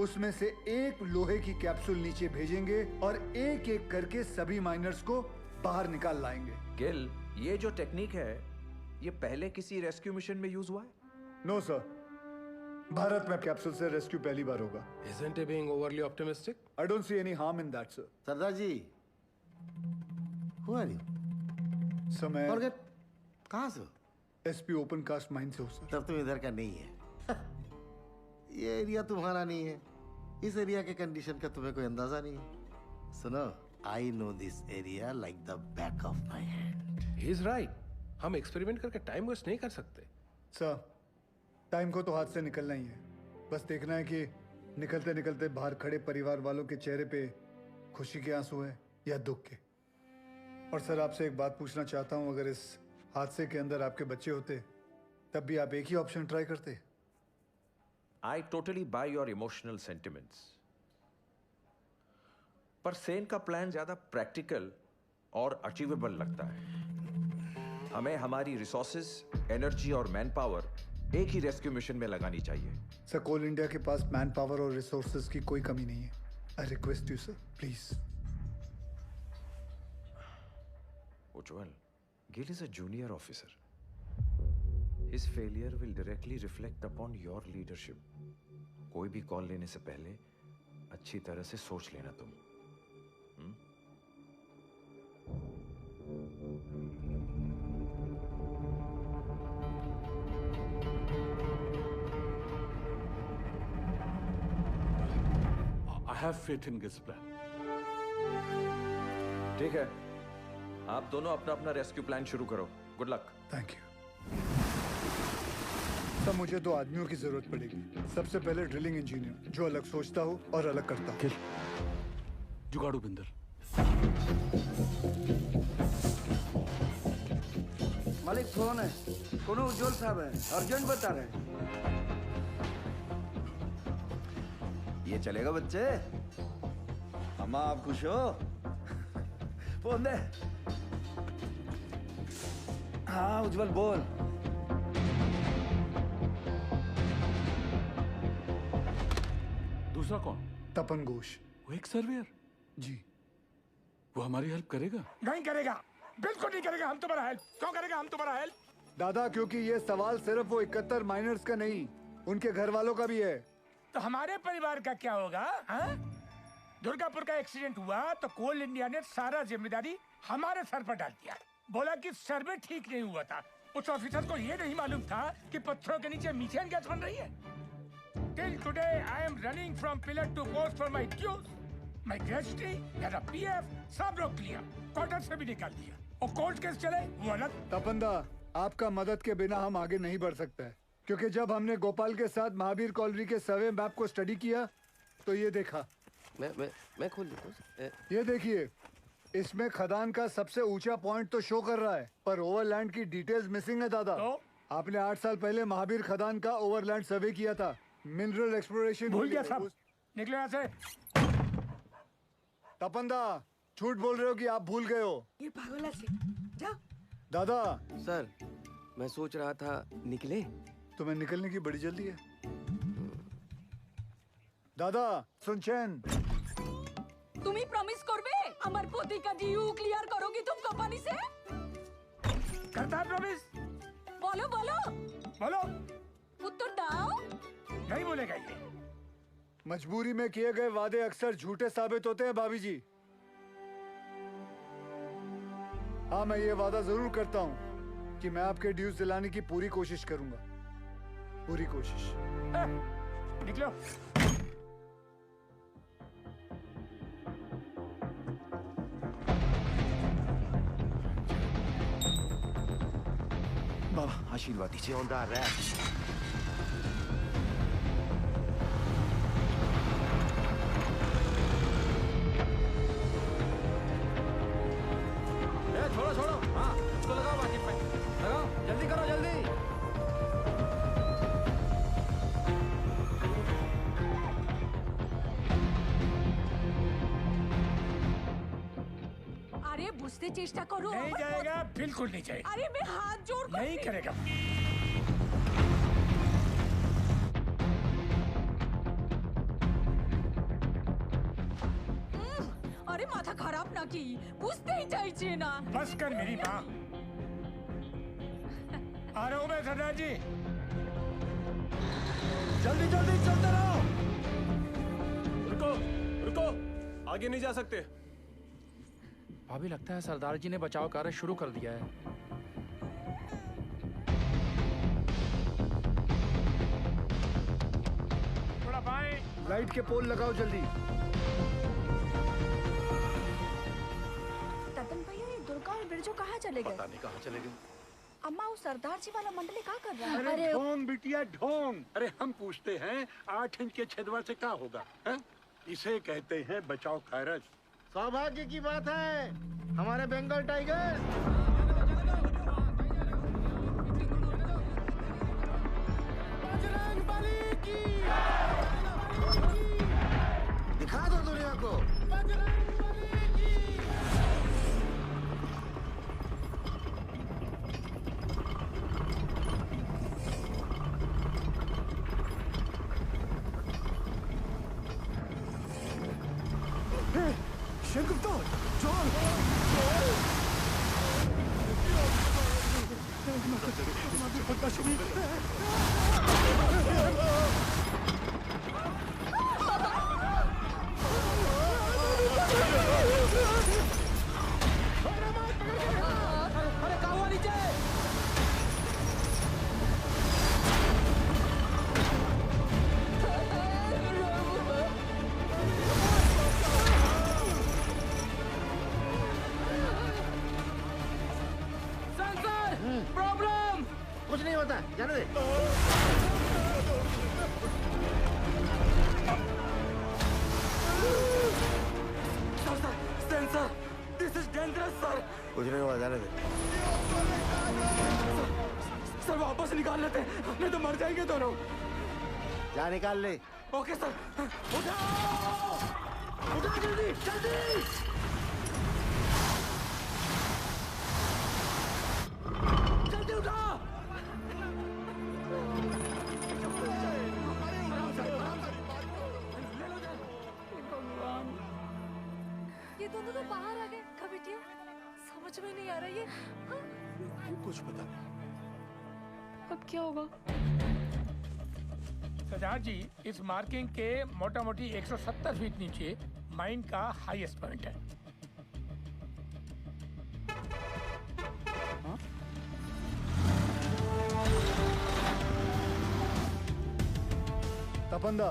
उसमें से एक लोहे की कैप्सूल नीचे भेजेंगे और एक एक करके सभी माइनर्स को बाहर निकाल लाएंगे। गिल, ये जो टेक्निक है ये पहले किसी रेस्क्यू मिशन में यूज हुआ है? नो सर, भारत में कैप्सूल से रेस्क्यू पहली बार होगा। Isn't he being overly optimistic? I don't see any harm in that, sir. Sardar ji, who are you? Sir मैं Forget, कहाँ से? एसपी ओपन कास्ट माइन से हूँ सर। तब तुम इधर का नहीं है। ये एरिया तुम्हारा नहीं है। इस एरिया के कंडीशन का तुम्हें कोई अंदाजा नहीं है। सुनो, I know this area like the back of my hand. He is right. हम एक्सपेरिमेंट करके टाइम वेस्ट नहीं कर सकते। सर, टाइम को तो हाथ से निकलना ही है। बस देखना है कि निकलते निकलते बाहर खड़े परिवार वालों के चेहरे पे खुशी के आंसू है या दुख के। और सर, आपसे एक बात पूछना चाहता हूँ, अगर इस हादसे के अंदर आपके बच्चे होते तब भी आप एक ही ऑप्शन ट्राई करते? I totally buy your emotional sentiments. पर सेन का प्लान ज्यादा प्रैक्टिकल और अचीवेबल लगता है। हमें हमारी रिसोर्सेज, एनर्जी और मैन पावर एक ही रेस्क्यू मिशन में लगानी चाहिए। सर, कोल इंडिया के पास मैन पावर और रिसोर्सेज की कोई कमी नहीं है। I request you sir, please. Ujjwal, Gill is a junior officer. His failure will directly reflect upon your leadership. कोई भी कॉल लेने से पहले अच्छी तरह से सोच लेना तुम। I have faith in Gil's plan. ठीक है, आप दोनों अपना अपना रेस्क्यू प्लान शुरू करो। Good luck. Thank you. सब मुझे 2 आदमियों की जरूरत पड़ेगी। सबसे पहले ड्रिलिंग इंजीनियर, जो अलग सोचता हो और अलग करता हो। जुगाड़ू बिंदर। मालिक फोन है, कोनो उज्जवल साहब है, अर्जेंट बता रहे हैं। ये चलेगा बच्चे? अम्मा आप खुश हो? फोन दे। हाँ उज्जवल बोल। दूसरा कौन? तपन घोष। वो एक सर्वेयर? जी। वो हमारी हेल्प करेगा? नहीं करेगा, बिल्कुल नहीं करेगा। हम तुम्हारा हेल्प क्यों करेगा? हम तुम्हारा हेल्प दादा, क्योंकि ये सवाल सिर्फ वो 71 माइनर्स का नहीं, उनके घर वालों का भी है। तो हमारे परिवार का क्या होगा? हाँ? दुर्गापुर का एक्सीडेंट हुआ तो कोल इंडिया ने सारा जिम्मेदारी हमारे सर पर डाल दिया। बोला कि सर्वे ठीक नहीं हुआ था। उस ऑफिसर को ये नहीं मालूम था कि पत्थरों के नीचे मीथेन गैस बन रही है। Till today, I am running from pillar to post for my dues. My gratuity, मेरा PF, सब रोक लिया, क्वार्टर से भी निकाल दिया। और कोर्ट केस चले, वो अलग। तपंदा, आपका मदद के बिना हम आगे नहीं बढ़ सकते हैं, क्योंकि जब हमने गोपाल के साथ महावीर कॉलोनी के सर्वे मैप को स्टडी किया, तो ये देखा। मैं खोल दूँ। ये देखिए, इसमें खदान का सबसे ऊंचा पॉइंट तो शो कर रहा है, पर ओवरलैंड की डिटेल्स मिसिंग है दादा। आपने 8 साल पहले महावीर खदान का ओवरलैंड सर्वे किया था, मिनरल एक्सप्लोरेशन भूल गया साहब। निकलो यहाँ से। तपंदा, झूठ बोल रहे हो कि आप भूल गए हो? ये पागल से जा। दादा सर, मैं सोच रहा था निकले। तुम्हें निकलने की बड़ी जल्दी है। दादा सुनचैन, তুমি প্রমিস করবে আমার পতিকা ডিউ ক্লিয়ার করোगी तुम कंपनी से? करता है प्रॉमिस। बोलो बोलो बोलो। उत्तर दाओ। नहीं बोलेगा ये। मजबूरी में किए गए वादे अक्सर झूठे साबित होते हैं भाभी जी। हाँ, मैं ये वादा जरूर करता हूँ कि मैं आपके ड्यूज दिलाने की पूरी कोशिश करूंगा, पूरी कोशिश। निकलो। बाबा आशीर्वाद दीजिए। छोड़ो छोड़ो, हाँ इसको लगाओ बाकी पे लगाओ, जल्दी करो जल्दी। अरे बुझते चेष्टा करो। नहीं जाएगा, बिल्कुल नहीं जाएगा। अरे मैं हाथ जोड़ कर नहीं करेगा। अरे माथा खराब ना की, बुझते ही चाहिए ना। बस कर मेरी माँ। आ रहा हूँ मैं सरदार जी। जल्दी जल्दी चलते रहो। रुको रुको, आगे नहीं जा सकते। भाभी, लगता है सरदार जी ने बचाव कार्य शुरू कर दिया है। थोड़ा बाएं। लाइट के पोल लगाओ जल्दी। तपन भैया, ये दुर्गा और बिरजू कहाँ चले गए? पता नहीं कहाँ चले गए। अम्मा, वो सरदार जी वाला मंडली क्या कर रहा है? अरे ढोंग बिटिया ढोंग। अरे हम पूछते हैं 8 इंच के छेदवा से क्या होगा है? इसे कहते हैं बचाव कार्य। सौभाग्य की बात है, हमारे बंगाल टाइगर। दिखा दो दुनिया को। अरे कहाँ हुआ नीचे? प्रॉब्लम कुछ नहीं होता, जाने दे। Sensor, this is dangerous sir. कुछ नहीं हुआ, जाने दे। सर वापस निकाल लेते हैं, नहीं तो मर जाएंगे दोनों। जा निकाल ले। Okay sir. उठाओ, उठाओ जल्दी जल्दी। जल्दी उठाओ। ये दोनों तो बाहर आ गए। कमिटियाँ समझ में नहीं आ रहा ये। कुछ पता नहीं। अब क्या होगा? सरदार जी, इस मार्किंग के मोटा मोटी 170 फीट नीचे माइन का हाईएस्ट पॉइंट है। तपंदा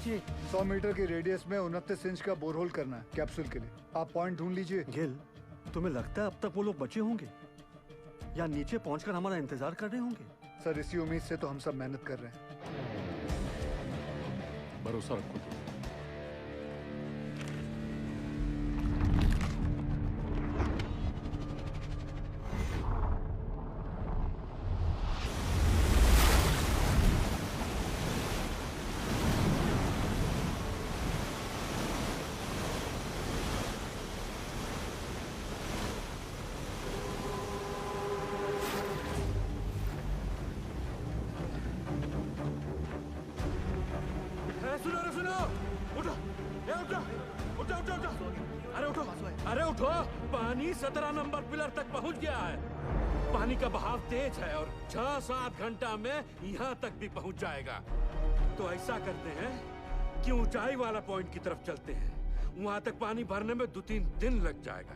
जी 100 मीटर की रेडियस में 29 इंच का बोरहोल करना है कैप्सूल के लिए। आप पॉइंट ढूंढ लीजिए। गिल, तुम्हें लगता है अब तक वो लोग बचे होंगे या नीचे पहुंचकर हमारा इंतजार कर रहे होंगे? सर इसी उम्मीद से तो हम सब मेहनत कर रहे हैं। भरोसा रखो। अरे उठो, पानी 17 नंबर पिलर तक पहुंच गया है। पानी का बहाव तेज है और 6-7 घंटा में यहाँ तक भी पहुंच जाएगा। तो ऐसा करते हैं कि ऊंचाई वाला पॉइंट की तरफ चलते हैं। वहां तक पानी भरने में 2-3 दिन लग जाएगा।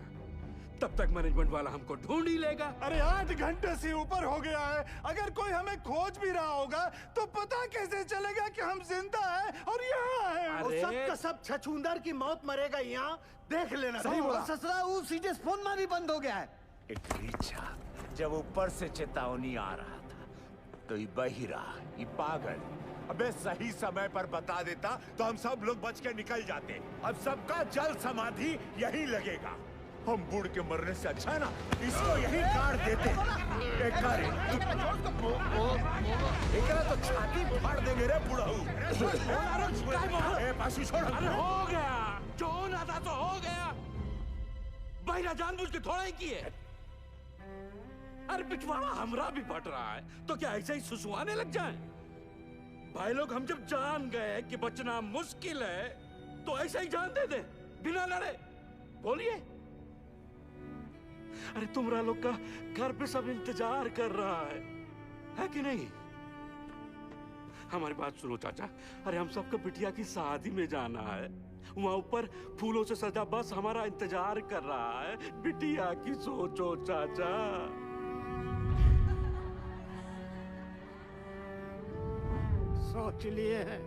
तब तक मैनेजमेंट वाला हमको ढूंढ ही लेगा। अरे 8 घंटे से ऊपर हो गया है। अगर कोई हमें खोज भी रहा होगा तो पता कैसे चलेगा कि हम जिंदा हैं और यहाँ हैं? और सब का सब छछूंदर की मौत मरेगा यहाँ, देख लेना। सही बोला। ससुरा वो सीधे फोन मारी बंद हो गया है। इट्रीचा जब ऊपर से चेतावनी आ रहा था तो ये बहिरा, ये पागल अबे सही समय पर बता देता तो हम सब लोग बच के निकल जाते। अब सबका जल समाधि यही लगेगा। हम बूढ़ के मरने से अच्छा है ना इसको यही काट देते। एकरा तो छाती फाड़ देंगे रे बुढ़ाऊ। पासू छोड़। अरे हो गया, जो होना था तो हो गया। बहिरा जानबूझ के थोड़ा ही किए। अरे पिछवाड़ा हमरा भी फट रहा है तो क्या ऐसे ही सुसुआने लग जाएं? भाई लोग हम जब जान गए कि बचना मुश्किल है तो ऐसे ही जान दे दे बिना लड़े। बोलिए। अरे तुमरा लोग का घर पे सब इंतजार कर रहा है कि नहीं? हमारी बात सुनो चाचा। अरे हम सबको बिटिया की शादी में जाना है। वहां ऊपर फूलों से सजा बस हमारा इंतजार कर रहा है। बिटिया की सोचो चाचा। सोच लिए हैं,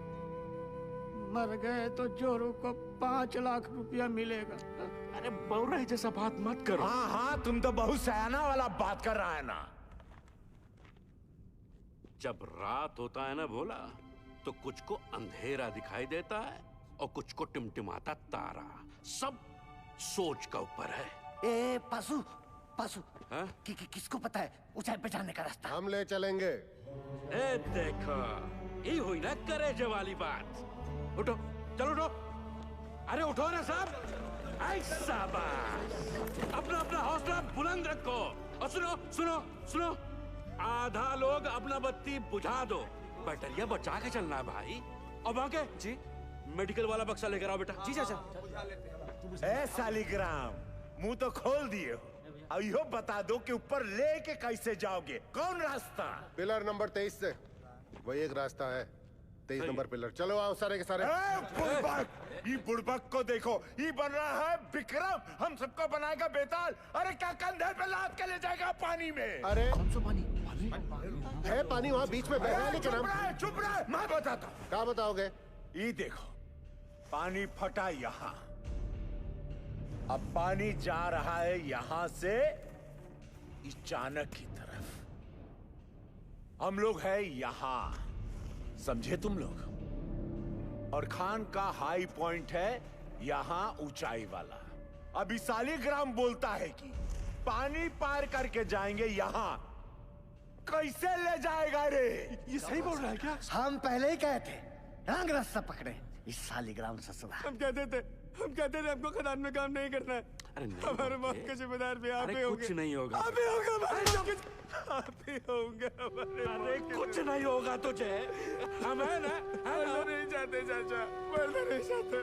मर गए तो जोरू को 5 लाख रुपया मिलेगा। अरे बौरा जैसा बात मत करो। हाँ हाँ तुम तो बहुत सयाना वाला बात कर रहा है ना। जब रात होता है ना भोला तो कुछ को अंधेरा दिखाई देता है और कुछ को टिमटिमाता तारा। सब सोच का ऊपर है। ए पासू पासू हाँ? किसको पता है ऊंचाई पे जाने का रास्ता? हम ले चलेंगे। ए देखो ये हुई ना करेजे वाली बात। उठो चलो उठो। अरे उठो ना साहब। ऐसा बात अपना अपना हौसला बुलंद रखो। और सुनो सुनो सुनो, आधा लोग अपना बत्ती बुझा दो। बैटरिया बचा के चलना है भाई। और बाके जी मेडिकल वाला बक्सा लेकर आओ बेटा। जी चाचा। ए सालीग्राम मुंह तो खोल दिए हो। अब यो बता दो कि ऊपर लेके कैसे जाओगे? कौन रास्ता? पिलर नंबर 23 से वही एक रास्ता है। 23 नंबर पिलर। चलो आओ सारे के सारे। ये बुड़बक को देखो, ये बन रहा है विक्रम। हम सबको बनाएगा बेताल। अरे क्या कंधे पे लाद के ले जाएगा पानी में? अरे कौन सा पानी? है पानी वहाँ बीच में बह रहा है। लेकिन हम चुप रहे, मैं बताता हूँ। क्या बताओगे? ये देखो पानी फटा यहाँ। अब पानी जा रहा है यहाँ से इस चाणक की तरफ। हम लोग है यहाँ, समझे तुम लोग? और खान का हाई पॉइंट है यहाँ ऊंचाई वाला। अभी सालीग्राम बोलता है कि पानी पार करके जाएंगे यहाँ। कैसे ले जाएगा रे? ये सही बोल रहा है क्या? हम पहले ही कहे थे रंग रास्ता पकड़े इस सालीग्राम ससुरा। हम कहते थे हमको खदान में काम नहीं करना है। अरे नहीं हमारे मौत के जिम्मेदार भी आप ही होंगे। कुछ नहीं होगा। आप ही होंगे हमारे आप ही होंगे हमारे। अरे कुछ नहीं होगा तुझे। हम है ना? मरना नहीं चाहते चाचा, मरना नहीं चाहते।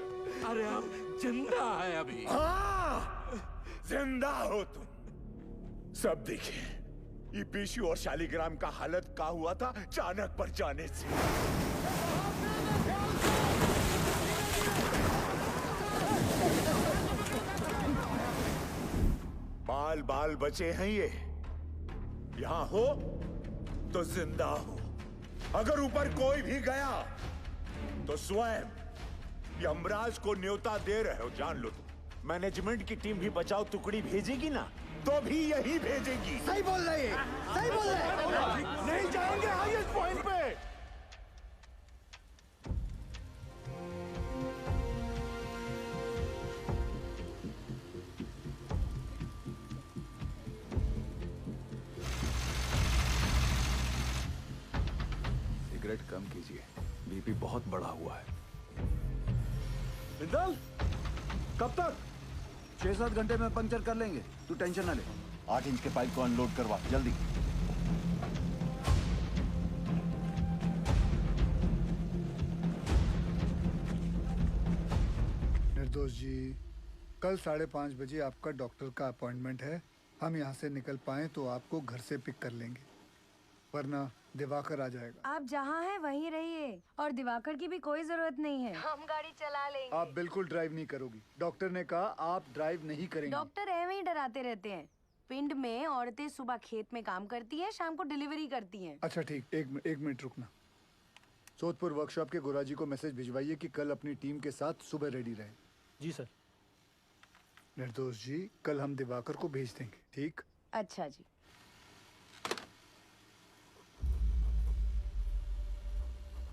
अरे हम जिंदा है अभी। हाँ जिंदा हो तुम। सब देखिए ये पीशू और शालीग्राम का हालत क्या हुआ था चाणक पर जाने से। बाल बाल बचे हैं ये। यहाँ हो तो जिंदा हो। अगर ऊपर कोई भी गया तो स्वयं यमराज को न्योता दे रहे हो, जान लो तुम। मैनेजमेंट की टीम भी बचाओ टुकड़ी भेजेगी ना, तो भी यही भेजेगी। सही बोल रहे हैं, सही बोल रहे हैं। नहीं जाएंगे हाईएस्ट पॉइंट पे। सिगरेट कम कीजिए, बीपी बहुत बढ़ा हुआ है। बिंदल, कब तक? 6-7 घंटे में पंक्चर कर लेंगे, तू टेंशन ना ले। 8 इंच के पाइप को अनलोड करवा जल्दी। निर्दोष जी, कल 5:30 बजे आपका डॉक्टर का अपॉइंटमेंट है। हम यहाँ से निकल पाए तो आपको घर से पिक कर लेंगे, वरना दिवाकर आ जाएगा। आप जहाँ हैं वहीं रहिए, और दिवाकर की भी कोई जरूरत नहीं है। हम गाड़ी चला लेंगे। आप बिल्कुल ड्राइव नहीं करोगी। डॉक्टर ने कहा आप ड्राइव नहीं करेंगे। डॉक्टर ऐਵੇਂ ही डराते रहते हैं। पिंड में औरतें सुबह खेत में काम करती हैं, शाम को डिलीवरी करती हैं। अच्छा ठीक, एक मिनट रुकना। सोदपुर वर्कशॉप के गोराजी को मैसेज भिजवाइए कि कल अपनी टीम के साथ सुबह रेडी रहे। जी सर। निर्दोष जी, कल हम दिवाकर को भेज देंगे, ठीक? अच्छा जी।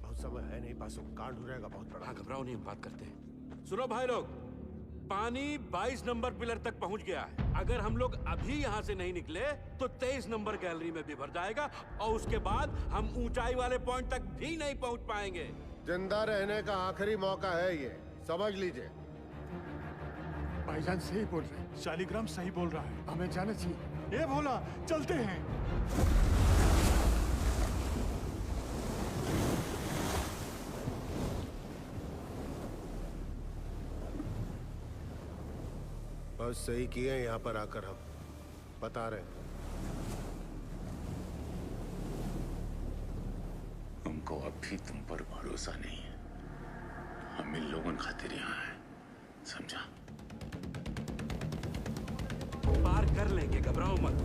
बहुत समय है नहीं, पासों कांड हो जाएगा बहुत बड़ा। घबराओ नहीं, हम बात करते हैं। सुनो भाई लोग, पानी 22 नंबर पिलर तक पहुंच गया है। अगर हम लोग अभी यहाँ से नहीं निकले तो 23 नंबर गैलरी में भी भर जाएगा, और उसके बाद हम ऊंचाई वाले पॉइंट तक भी नहीं पहुंच पाएंगे। जिंदा रहने का आखिरी मौका है ये, समझ लीजिए। भाईजान सही बोल रहे हैं, शालिग्राम सही बोल रहा है, हमें जाना चाहिए। ये भोला, चलते हैं। बस सही किए यहाँ पर आकर हम बता रहे हैं। हमको अब भी तुम पर भरोसा नहीं है। हम इन लोगों खातिर यहाँ हैं, समझा? पार कर लेंगे, घबराओ मत।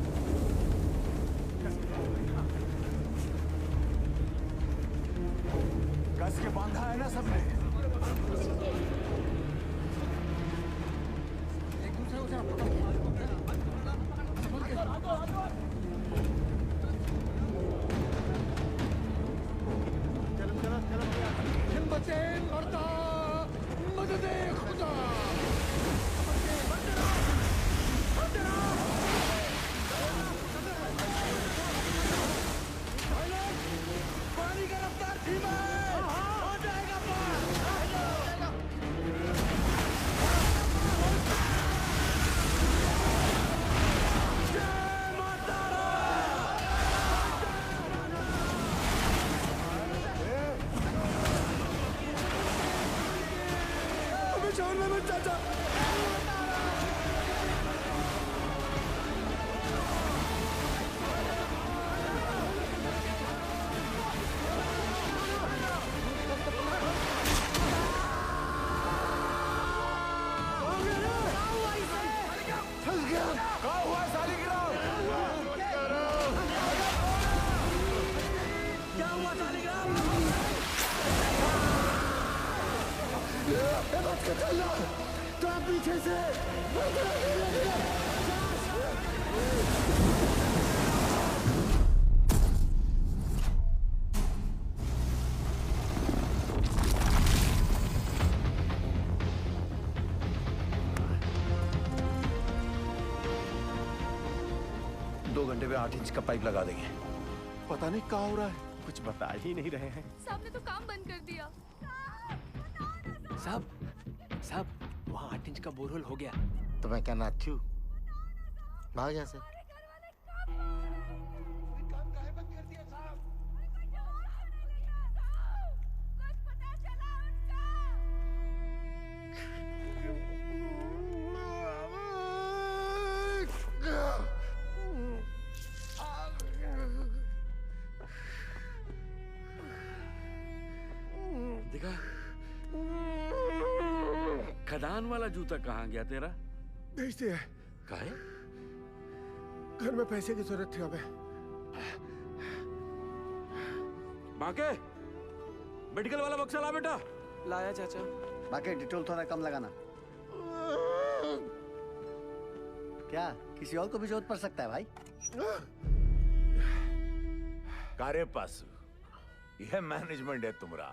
कस के बांधा है ना सबने? हिम्मते मर्दा, मददे खुदा। पानी का रफ्तार धीमा है, हो जाएगा पार। चाचा, 2 घंटे में 8 इंच का पाइप लगा देंगे। पता नहीं क्या हो रहा है, कुछ बता ही नहीं रहे हैं। साहब ने तो काम बंद कर दिया। साहब, वहाँ 8 इंच का बोरहोल हो गया। तो मैं क्या नाचू? भाग यहाँ से। देखा, खदान वाला जूता कहाँ गया तेरा? भेज दिया। काहे? घर में पैसे की जरूरत थी हमें। बाके, मेडिकल वाला बक्सा ला बेटा। लाया चाचा। बाकी डिटोल थोड़ा कम लगाना। क्या किसी और को भी जरूरत पड़ सकता है भाई? कारे पासु, यह मैनेजमेंट है तुम्हारा।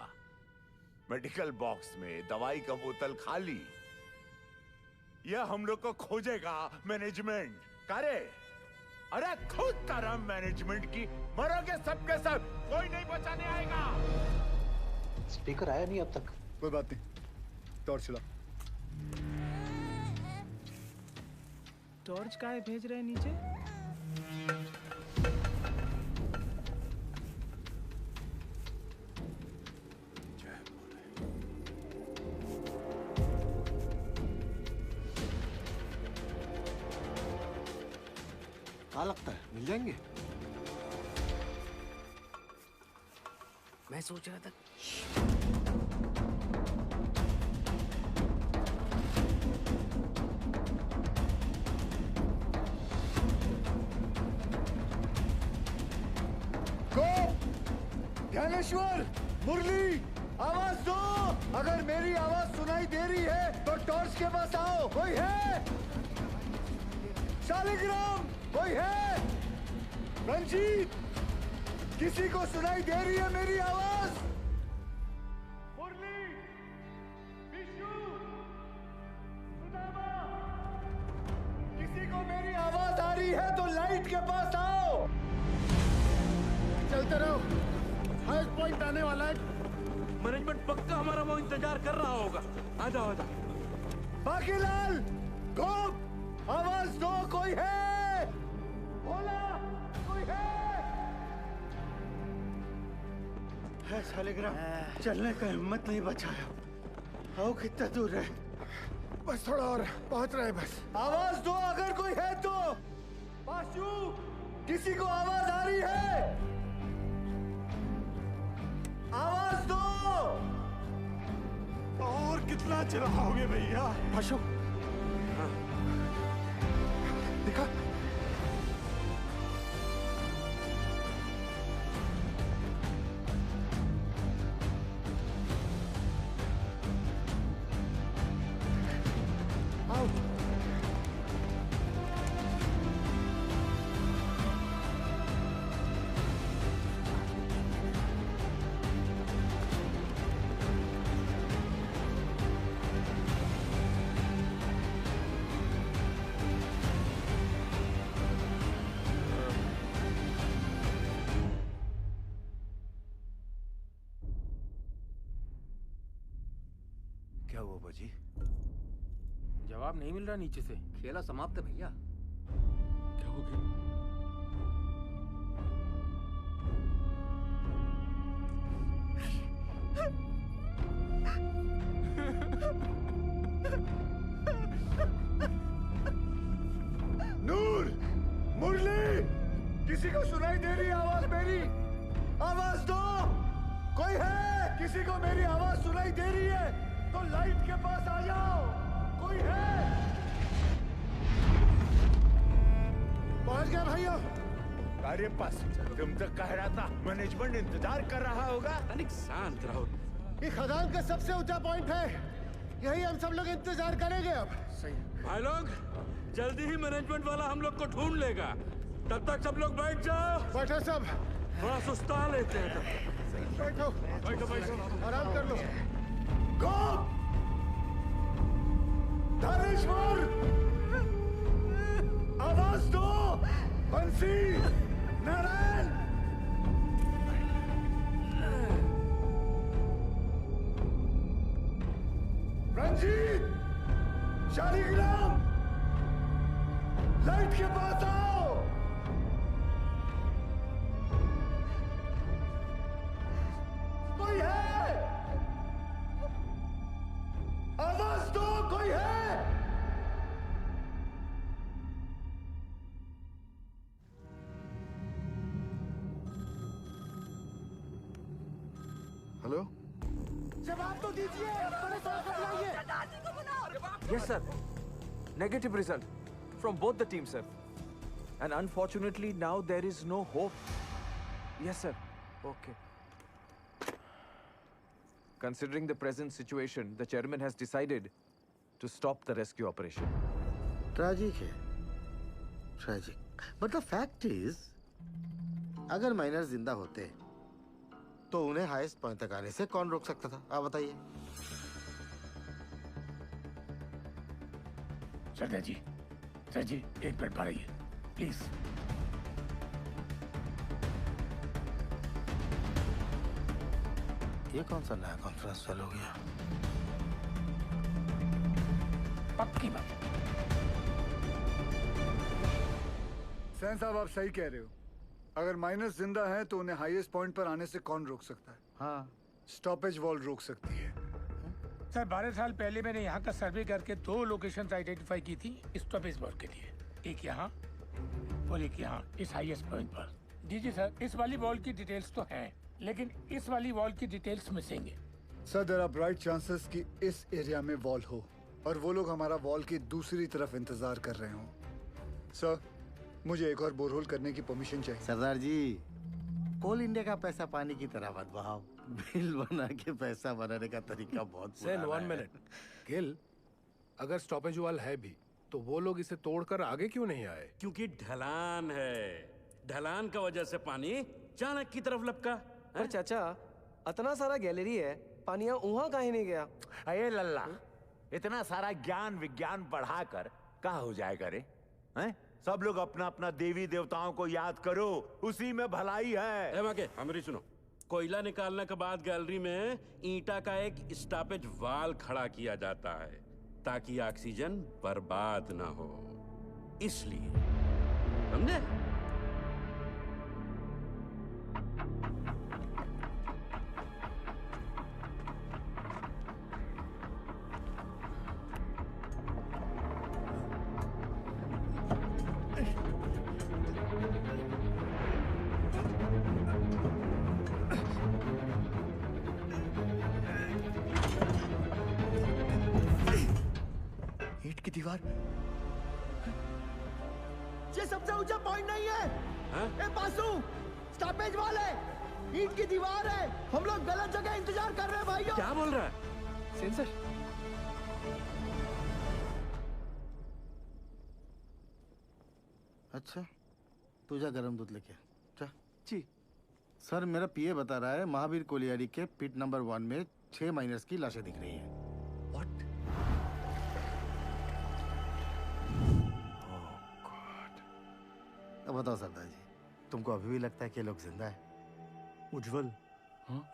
मेडिकल बॉक्स में दवाई का बोतल खाली, यह हम लोग को खोजेगा मैनेजमेंट। कारे, अरे खुद तरह मैनेजमेंट की मरोगे सबके सब, कोई नहीं बचाने आएगा। स्पीकर आया नहीं अब तक। कोई बात नहीं, टॉर्च चला। टॉर्च काहे भेज रहे हैं नीचे? क्या लगता है मिल जाएंगे? मैं सोच रहा था ज्ञानेश्वर, मुरली, आवाज दो। अगर मेरी आवाज सुनाई दे रही है तो टॉर्च के पास आओ। कोई है? शालिग्राम, कोई है? रंजीत, किसी को सुनाई दे रही है मेरी आवाज? मुरली, विशु, सुदामा, किसी को मेरी आवाज आ रही है तो लाइट के पास आओ। चलते रहो, हाईएस्ट पॉइंट आने वाला है। मैनेजमेंट पक्का हमारा वो इंतजार कर रहा होगा। आ जाओ आ जाओ। बाकीलाल, गोप, आवाज दो। कोई है? भोला, कोई है शालिग्राम, चलने का हिम्मत नहीं बचाया। आओ कितना दूर है? बस थोड़ा और, पहुंच रहे बस। आवाज दो अगर कोई है तो। पाशु, किसी को आवाज आ रही है? आवाज दो। और कितना चिल्लाओगे भैया? पाशु, दिखा। आओ। क्या हुआ बाजी? जवाब नहीं मिल रहा नीचे से। खेला समाप्त है भैया। क्या हो गया? नूर, मुरली, किसी को सुनाई दे रही है आवाज मेरी? आवाज दो। कोई है? किसी को मेरी आवाज सुनाई दे रही है तो लाइट के पास आ जाओ। कोई है? पहुंच गया भाइयों। अरे पास, तुम तो कह रहा था मैनेजमेंट इंतजार कर रहा होगा। तनिक शांत रहो। ये खदान का सबसे ऊंचा पॉइंट है, यही हम सब लोग इंतजार करेंगे अब। सही। भाई लोग, जल्दी ही मैनेजमेंट वाला हम लोग को ढूंढ लेगा। तब तक सब लोग बैठ जाओ। बैठो सब। थोड़ा सुस्ता लेते हैं तब। बैठो बैठो बैठो, आराम कर लो। गोप, धनेश्वर, आवाज दो। बंसी, नारायण, रंजीत, शालिग्राम, लाइट के पास आओ। कोई है? आवाज दो। कोई है? हेलो, जवाब तो दीजिए, बड़े सर लाइए। Yes, sir. Negative result from both the teams, sir. And unfortunately, now there is no hope. Yes, sir. Okay. Considering the present situation, the chairman has decided to stop the rescue operation. Tragic है, tragic. But the fact is, अगर माइनर जिंदा होते तो उन्हें हाईएस्ट पॉइंट तक आने से कौन रोक सकता था? आप बताइए। सर जी, एक मिनट पढ़ाइए प्लीज। ये कौन सा नया कॉन्फ्रेंस चालू हो गया? पक्की बात। सैन साहब, आप सही कह रहे हो। अगर माइनस जिंदा है तो उन्हें हाईएस्ट पॉइंट पर आने से कौन रोक सकता है? हाँ, स्टॉपेज वॉल रोक सकती है। सर 12 साल पहले मैंने यहाँ का सर्वे करके 2 लोकेशंस आइडेंटिफाई की थी स्टॉपेज वॉल के लिए, एक यहाँ और एक यहाँ इस हाईएस्ट पॉइंट पर। जी सर, इस वाली वॉल की डिटेल्स तो हैं, लेकिन इस वाली वॉल की डिटेल्स मिसिंग है। Sir, there are bright chances कि इस एरिया में वॉल हो और वो लोग हमारा वॉल की दूसरी तरफ इंतजार कर रहे हो। सर, मुझे एक और बोरहोल करने की परमिशन चाहिए। सरदार जी, कोल इंडिया का पैसा पानी की तरह मत बहाओ। बिल बना के पैसा बनाने का तरीका बहुत सैन, 1 मिनट। गिल, अगर स्टॉपेज वॉल है भी तो वो लोग इसे तोड़कर आगे क्यों नहीं आए? क्योंकि ढलान है, ढलान का वजह से पानी चाणक की तरफ लपका। पर चाचा, इतना सारा गैलरी है, पानिया वहाँ काहे नहीं गया? अये लल्ला, इतना सारा ज्ञान विज्ञान बढ़ाकर कहाँ हो जाएगा रे? हैं? सब लोग अपना अपना देवी देवताओं को याद करो, उसी में भलाई है। हमारी सुनो, कोयला निकालने के बाद गैलरी में ईंटा का एक स्टॉपेज वाल खड़ा किया जाता है ताकि ऑक्सीजन बर्बाद ना हो, इसलिए। समझे? की दीवार, ये सबसे ऊंचा पॉइंट नहीं है। ए बासु, स्टॉपेज वॉल है, ईंट की दीवार है। हम लोग गलत जगह इंतजार कर रहे हैं भाइयों। क्या बोल रहा है? सेंसर। अच्छा, तू जा गरम दूध लेके जा। जी सर, मेरा पीए बता रहा है महावीर कोलियारी के पिट नंबर 1 में 6 माइनर्स की लाशें दिख रही हैं। अब बताओ सरदार जी, तुमको अभी भी लगता है कि ये लोग जिंदा है? Ujjwal,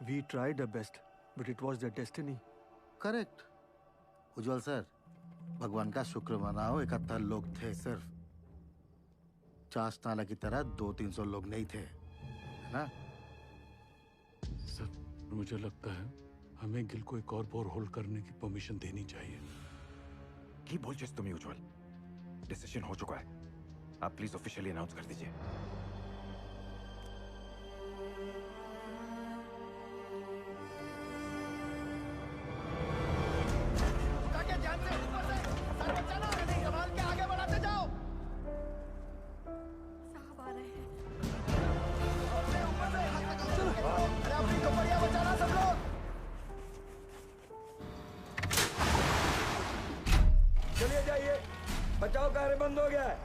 we tried our best but it was the destiny. Correct Ujjwal sir, भगवान का शुक्र मनाओ, 71 लोग थे सिर्फ। चास नाला की तरह 200-300 लोग नहीं थे, है ना? सर, मुझे लगता है हमें गिल को एक और बोर होल्ड करने की परमिशन देनी चाहिए। की बोल जिस तुम्हें उज्जवल, डिसीजन हो चुका है, आप प्लीज ऑफिशियली अनाउंस कर दीजिए। ध्यान से, ऊपर से, सर बचाना, संभाल के आगे बढ़ाते जाओ। साहब आ रहे हैं। ऊपर से, अरे अपनी कपड़ियां बचाना सब लोग। चलिए जाइए, बचाव कार्य बंद हो गया है।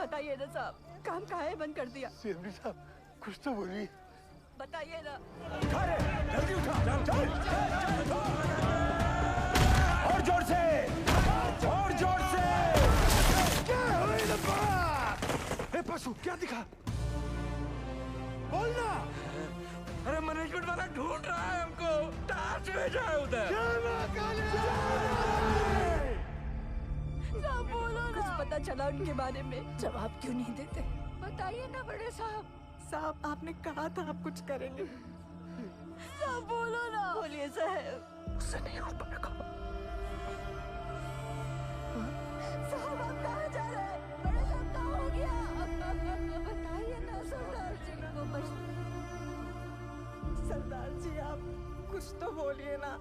बताइए ना साहब, काम काहे बंद कर दिया? सीएमडी साहब, कुछ तो बोलिए। बताइए ना। जल्दी उठा, चल। और जोर से, और जोर से। क्या हुई ना बात? ए पशु, क्या दिखा? बोलना। अरे मैनेजमेंट वाला ढूंढ रहा है हमको, टार्च भेजा है उधर। साहब बोलो ना। कुछ पता चला उनके बारे में? जवाब क्यों नहीं देते? बताइए ना बड़े साहब। साहब, आपने कहा था आप कुछ करेंगे। साहब बोलो ना। बोलिए साहब। उससे नहीं हो पाएगा। साहब, आप कहाँ जा रहे हैं? बड़े साहब, क्या हो गया? बताइए ना सरदार जी को। बस सरदार जी, आप कुछ तो बोलिए ना।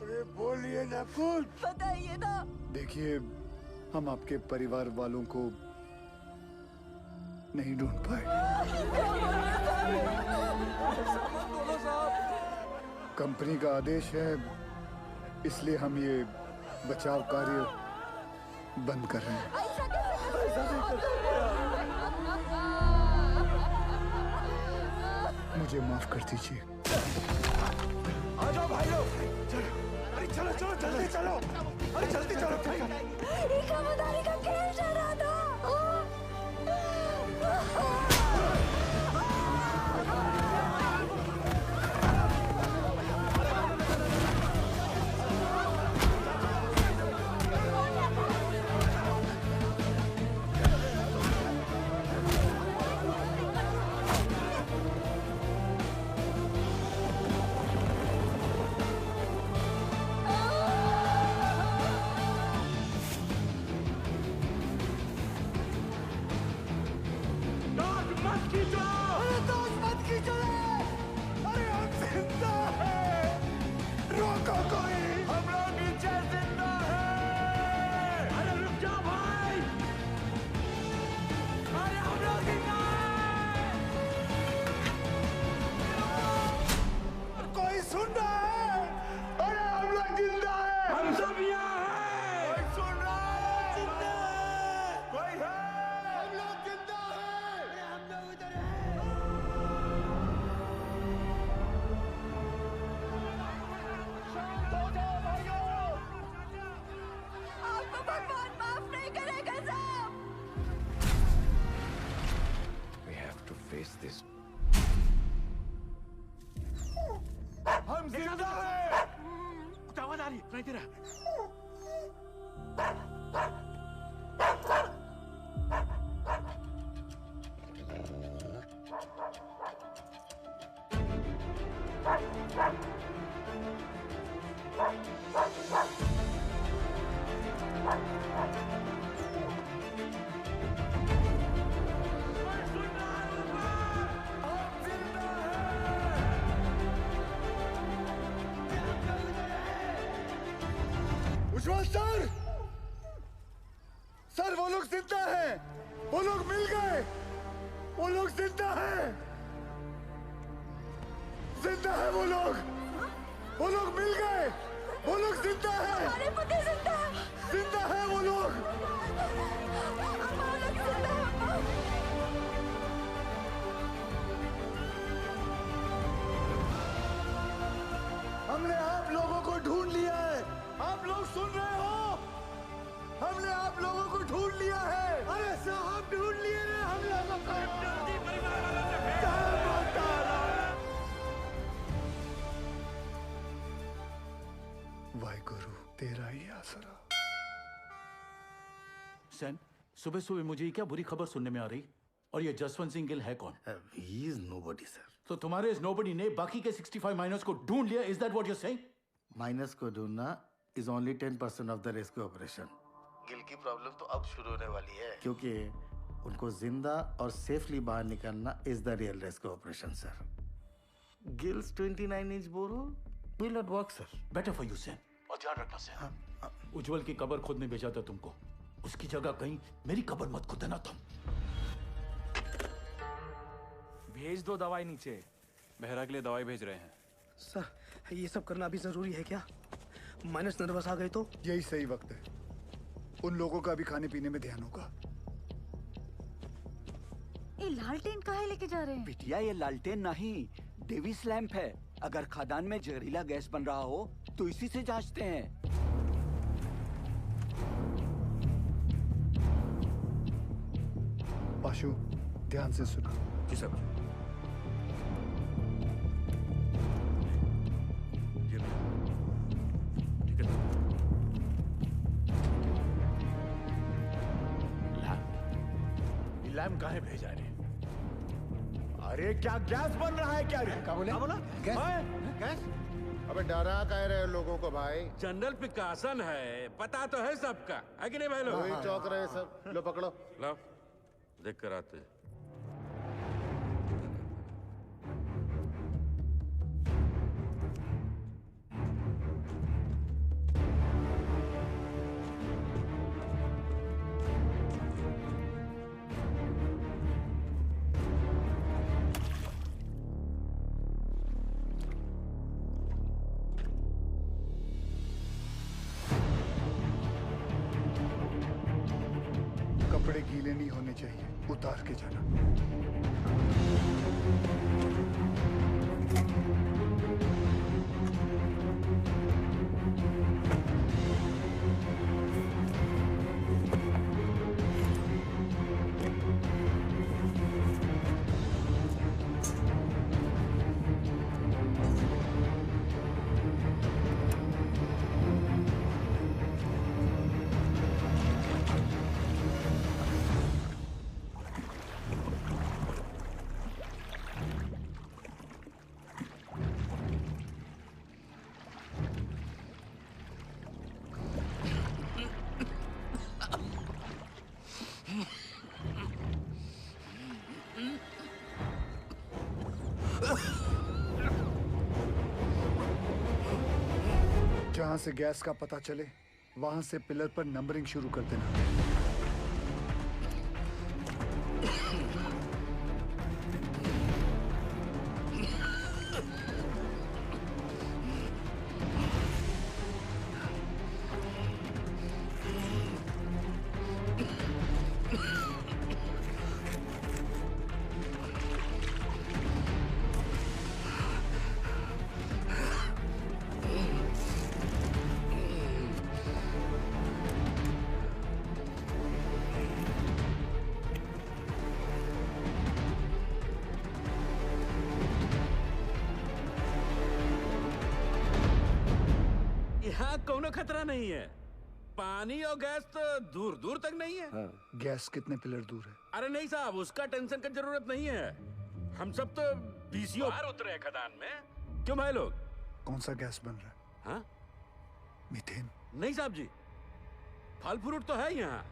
अरे बोलिए ना कुछ। बताइए ना। देखिए, हम आपके परिवार वालों को नहीं ढूंढ पाए। कंपनी का आदेश है, इसलिए हम ये बचाव कार्य बंद कर रहे हैं। मुझे माफ कर दीजिए। आ जाओ भाई लोग, चलो, अरे चलो चलो जल्दी चलो, अरे जल्दी चलो। खबरदारी का खेल चल रहा था। हम जिंदा हैं। आवाज आ रही है, इधर उज्जवल सर, सर वो लोग जिंदा हैं, वो लोग मिल गए, वो लोग जिंदा हैं, जिंदा है वो लोग मिल गए, वो लोग जिंदा हैं, हमारे पति जिंदा है, जिंदा है वो लोग। हमने आप लोगों को ढूंढ लिया है, आप लोग सुन रहे हो? हमने आप लोगों को ढूंढ लिया है। अरे साहब ढूंढ लिए रे हम लोगों को। वाहिगुरु तेरा ही आसरा। सैन, सुबह सुबह मुझे क्या बुरी खबर सुनने में आ रही? और ये जसवंत सिंह गिल है कौन? He is nobody, sir. तो तुम्हारे इस नोबडी ने बाकी के 65 माइनर्स को ढूंढ लिया? Is that what you're saying? Minus को ढूंढना is only 10% of the rescue operation. Gill की प्रॉब्लम तो अब शुरू होने वाली है, क्योंकि उनको जिंदा और सेफली बाहर निकालना is the real rescue operation, sir. Gil's 29-inch borrow will not work, sir. Better for you, सैन। और ध्यान रखना सैन। उज्जवल की कब्र खुद नहीं भेजा था तुमको, उसकी जगह कहीं मेरी कब्र मत खुदना तुम। भेज दो दवाई नीचे, मेहरा के लिए दवाई भेज रहे हैं। सर, ये सब करना अभी जरूरी है क्या? माइनस नर्वस आ गए तो? यही सही वक्त है, उन लोगों का भी खाने पीने में ध्यान होगा। ये लालटेन काहे लेके जा रहे हैं? बिटिया ये लालटेन नहीं, डेविस लैंप है। अगर खदान में जहरीला गैस बन रहा हो तो इसी से जांचते हैं। पाशु, ध्यान से सुना। जी सर। लैम्प काहे भेजा रे? अरे क्या गैस बन रहा है क्या रे? क्या बोला? गैस? अबे डरा कह रहे लोगों को भाई? जनरल पिकासन है, पता तो है सबका, है कि नहीं भाई लोग? वही चौक रहे सब। लो पकड़ो। लो, देख कर आते। चाहिए, उतार के जाना। जहां से गैस का पता चले वहां से पिलर पर नंबरिंग शुरू कर देना। यहाँ कोनो खतरा नहीं है। पानी और गैस तो दूर दूर तक नहीं है। हाँ। गैस कितने पिलर दूर है? अरे नहीं साहब, उसका टेंशन की जरूरत नहीं है। हम सब तो बीसीओ बाहर उतरे हैं खदान में। क्यों भाई लोग? कौन सा गैस बन रहा है? हाँ? मीथेन? नहीं साहब जी, फल फ्रूट तो है यहाँ।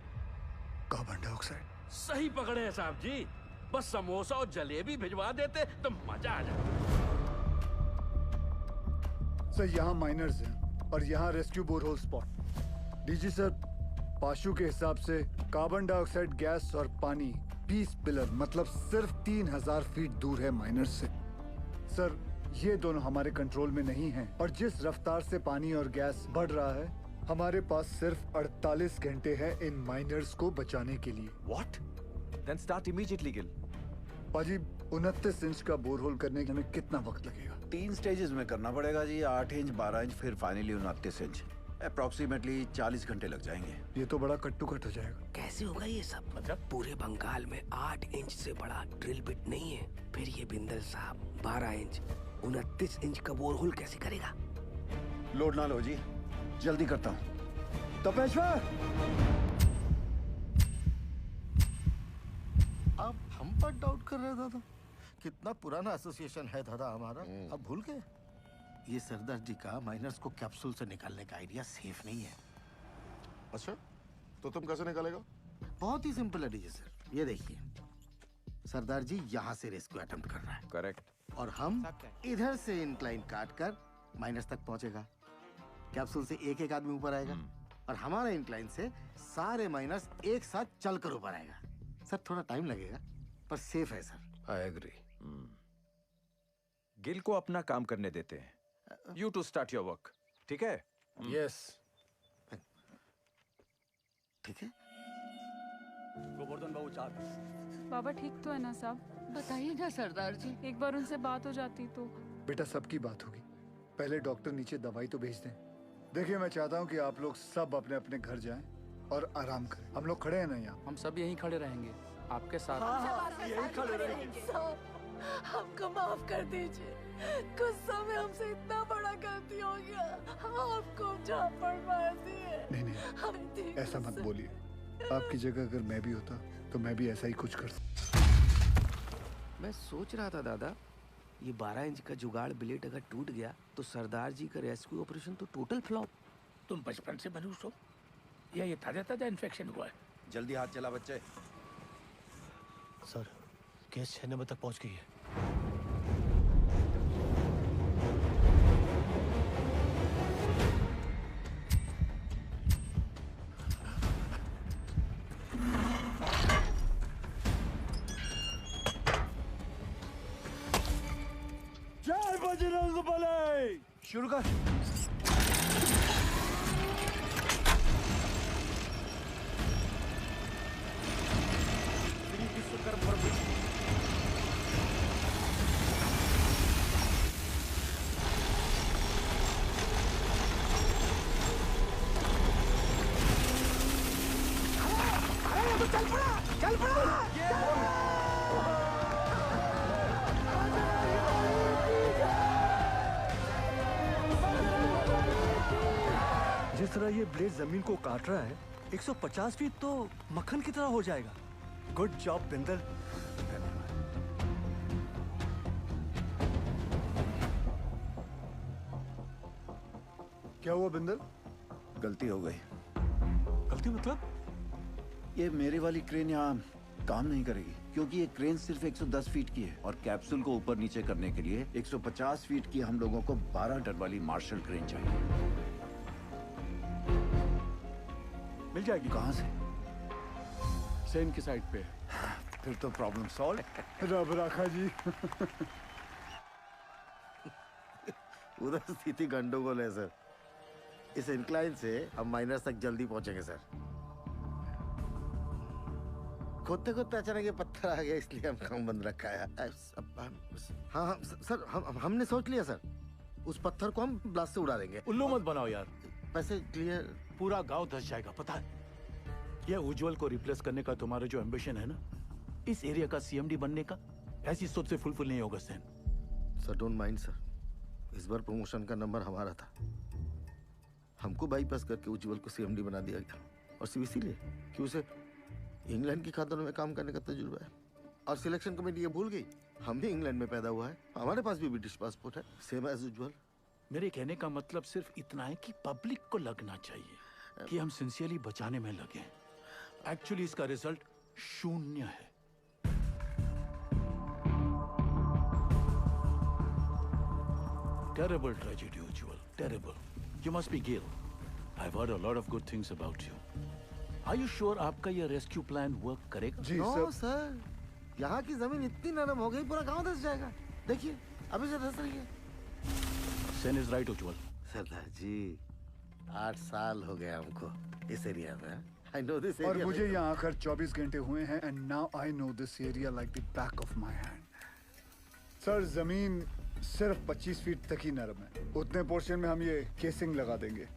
Carbon dioxide? सही पकड़े हैं साहब जी। बस समोसा और जलेबी भिजवा देते तो मजा आ जाता। सर यहाँ माइनर्स हैं और यहाँ rescue borehole spot. DG sir, पाशु के हिसाब से कार्बन डाइऑक्साइड गैस और पानी 20 पिलर मतलब सिर्फ 3000 फीट दूर है माइनर्स से। सर ये दोनों हमारे कंट्रोल में नहीं हैं और जिस रफ्तार से पानी और गैस बढ़ रहा है हमारे पास सिर्फ 48 घंटे हैं इन माइनर्स को बचाने के लिए। What? Then start immediately, Gil. पाजी 29 इंच का बोरहोल करने में कितना वक्त लगेगा? 3 स्टेजेस में करना पड़ेगा जी, 8 इंच, 12 इंच, फिर फाइनली 29 इंच। अप्रोक्सीमेटली 40 घंटे लग जाएंगे। ये तो बड़ा कट्टू कट हो जाएगा। कैसे होगा ये सब? मतलब पूरे बंगाल में 8 इंच से बड़ा ड्रिल बिट नहीं है। फिर ये बिंदल साहब 12 इंच 29 इंच का बोरहोल कैसे करेगा? लोड ना लो जी, जल्दी करता हूँ। तपेश्वर! आप हम पर डाउट कर रहे हैं दादा? कितना पुराना एसोसिएशन है दादा हमारा, अब भूल गए? ये सरदार जी का माइनर्स को कैप्सूल से निकालने का आइडिया सेफ नहीं है। अच्छा, तो तुम कैसे निकालेगा? बहुत ही सिंपल है डीजे सर, ये देखिए सरदार जी यहाँ से रेस्क्यू अटेम्प्ट कर रहा है। करेक्ट। और हम इधर से इंक्लाइन काट कर माइनस तक पहुंचेगा। कैप्सूल से एक एक आदमी ऊपर आएगा और हमारा इंक्लाइन से सारे माइनस एक साथ चलकर ऊपर आएगा। सर थोड़ा टाइम लगेगा पर सेफ है सर। I agree. गिल को अपना काम करने देते हैं। You to start your work. ठीक है? Yes. ठीक है। गोवर्धन बाबू 4 बाबा ठीक तो है ना साहब? बताइए ना सरदार जी, एक बार उनसे बात हो जाती तो। बेटा सबकी बात होगी, पहले डॉक्टर नीचे दवाई तो भेज दें। देखिए मैं चाहता हूँ कि आप लोग सब अपने अपने घर जाएं और आराम करें। हम लोग खड़े हैं ना यहाँ? हम सब यहीं खड़े रहेंगे आपके साथ। हाँ, यहीं खड़े रहेंगे। हमको माफ कर दीजिए, गुस्सा में हमसे इतना बड़ा गलती हो गया, आपको झापड़ मार दिए। नहीं ऐसा मत बोलिए। आपकी जगह अगर मैं भी होता तो मैं भी ऐसा ही कुछ करता। मैं सोच रहा था दादा, ये 12 इंच का जुगाड़ ब्लेड अगर टूट गया तो सरदार जी का रेस्क्यू ऑपरेशन तो टोटल फ्लॉप। तुम बचपन से मनुष्य हो या ये ताजा ताजा इन्फेक्शन हुआ है? जल्दी हाथ चला बच्चे। सर केस 6 नंबर तक पहुंच गई है। जय बजरंगबली! शुरू कर। जिस तरह ये ब्लेड जमीन को काट रहा है 150 फीट तो मक्खन की तरह हो जाएगा। Good job Bindal. क्या हुआ बिंदल? गलती हो गई। गलती मतलब? ये मेरी वाली क्रेन यहाँ काम नहीं करेगी क्योंकि ये क्रेन सिर्फ 110 फीट की है और कैप्सूल को ऊपर नीचे करने के लिए 150 फीट की हम लोगों को 12 टन वाली मार्शल क्रेन चाहिए। मिल जाएगी। कहाँ से? सेन की साइड पे। फिर तो प्रॉब्लम सॉल्व। रब राखा जी। उधर स्थिति गंडोगोल है सर। इस इंक्लाइन से हम माइनर्स तक जल्दी पहुंचेंगे सर। खोदते खोदते अचानक ये पत्थर आ गया इसलिए हम काम बंद रखा है। हाँ हाँ सर हमने सोच लिया सर। उस पत्थर को हम ब्लास्ट से उड़ा देंगे। उल्लू मत बनाओ यार। पैसे क्लियर। पूरा गांव धस जाएगा पता है। यह उज्जवल को रिप्लेस करने का तुम्हारा जो एम्बिशन है ना, इस एरिया का सीएमडी बनने का, ऐसी सोच से फुलफिल नहीं होगा Sen. Sir don't mind sir, इस बार प्रमोशन का नंबर हमारा था। हमको बाईपास करके उज्जवल को सीएमडी बना दिया गया और सिर्फ इसीलिए कि उसे इंग्लैंड की खातों में काम करने का तजुर्बा है। और सिलेक्शन कमेटी ये भूल गई हम भी इंग्लैंड में पैदा हुआ है, हमारे पास भी ब्रिटिश पासपोर्ट है, सेम एज उज्जवल। मेरे कहने का मतलब सिर्फ इतना है कि पब्लिक को लगना चाहिए कि हम सिंसियरली बचाने में लगे हैं। एक्चुअली इसका रिजल्ट 0 है। Terrible tragedy, Ujjwal. Terrible. You must be Gil. I've heard a lot of good things about you. Are you sure आपका ये रेस्क्यू प्लान वर्क करेगा? जी सर। यहाँ की जमीन इतनी नरम हो गई पूरा गांव धस जाएगा। देखिए अभी से धस रही है। Sen is right, Ujjwal. सरदार जी 8 साल हो गए हमको इस एरिया में। I know this और area मुझे like- यहाँ आकर 24 घंटे हुए हैं and now I know this area like the back of my hand. Sir जमीन सिर्फ 25 फीट तक ही नरम है। उतने पोर्शन में हम ये केसिंग लगा देंगे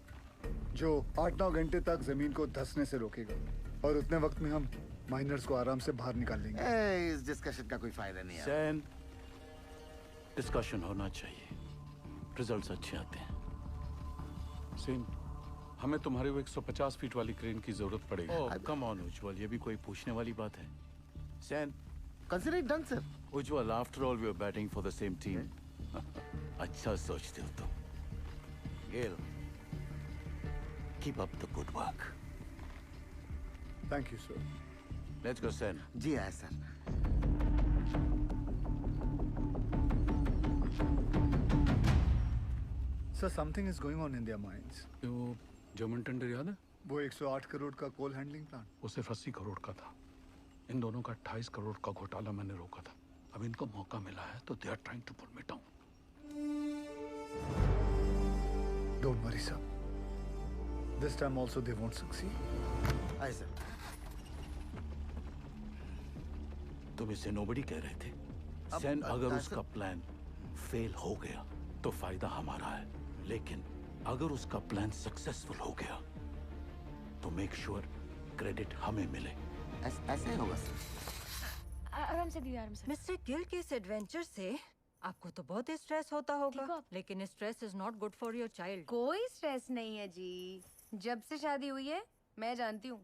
जो 8-9 घंटे तक जमीन को धंसने से रोकेगा और उतने वक्त में हम माइनर्स को आराम से बाहर निकाल लेंगे। इस डिस्कशन का कोई फायदा नहीं है। Sen, डिस्कशन होना चाहिए। रिजल्ट्स अच्छे आते हैं। सेन, हमें तुम्हारे वो 150 फीट वाली क्रेन की जरूरत पड़ेगी। ओह कम ऑन उज्जवल, ये भी कोई पूछने वाली बात है? Sen, consider it done sir. Ujjwal, after all we are batting for the same team. अच्छा सोचते हो तुम। गेल, keep up the good work. Thank you sir. Let's go Sen. जी हाँ sir. Sir something is going on in their minds. वो जर्मन टेंडर याद है? वो 108 करोड़ का कोल हैंडलिंग प्लांट, वो सिर्फ 80 करोड़ का था। इन दोनों का 28 करोड़ का घोटाला मैंने रोका था। अब इनको मौका मिला है तो they are trying to pull me down. Don't worry sir, this time also they won't succeed. I sir. तुम इसे नोबडी कह रहे थे। सेन, अगर उसका प्लान फेल हो गया तो फायदा हमारा है, लेकिन अगर उसका प्लान सक्सेसफुल हो गया तो मेक श्योर क्रेडिट हमें मिले। ऐसे ही होगा सर। आराम से दिया, आराम से। मिस्टर गिल के इस एडवेंचर से आपको तो बहुत स्ट्रेस होता होगा, लेकिन stress is not good for your child. कोई स्ट्रेस नहीं है जी। जब से शादी हुई है मैं जानती हूँ,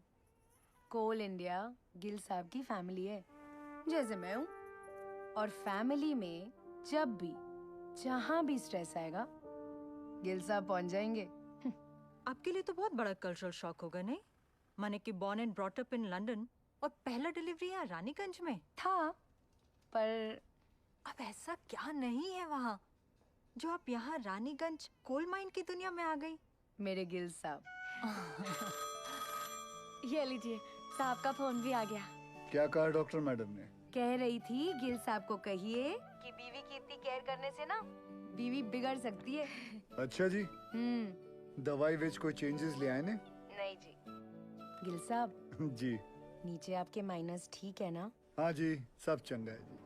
कोल इंडिया गिल साहब की फैमिली है जैसे मैं हूँ। और फैमिली में जब भी जहाँ भी स्ट्रेस आएगा गिल साहब पहुँच जाएंगे। आपके लिए तो बहुत बड़ा कल्चरल शॉक होगा नहीं? माने कि born and brought up in London और पहला डिलीवरी यहाँ रानीगंज में था, पर अब ऐसा क्या नहीं है वहाँ जो आप यहाँ रानीगंज कोल माइन की दुनिया में आ गई? मेरे गिल साहब। ये लीजिए, साहब का फोन भी आ गया। क्या कहा डॉक्टर मैडम ने? कह रही थी गिल साहब को कहिए कि बीवी की इतनी केयर करने से ना बीवी बिगड़ सकती है। अच्छा जी। दवाई विच कोई चेंजेस ले आए ने? नहीं जी। गिल साहब जी। नीचे आपके माइनस ठीक है ना? हाँ जी, सब चंगा है जी।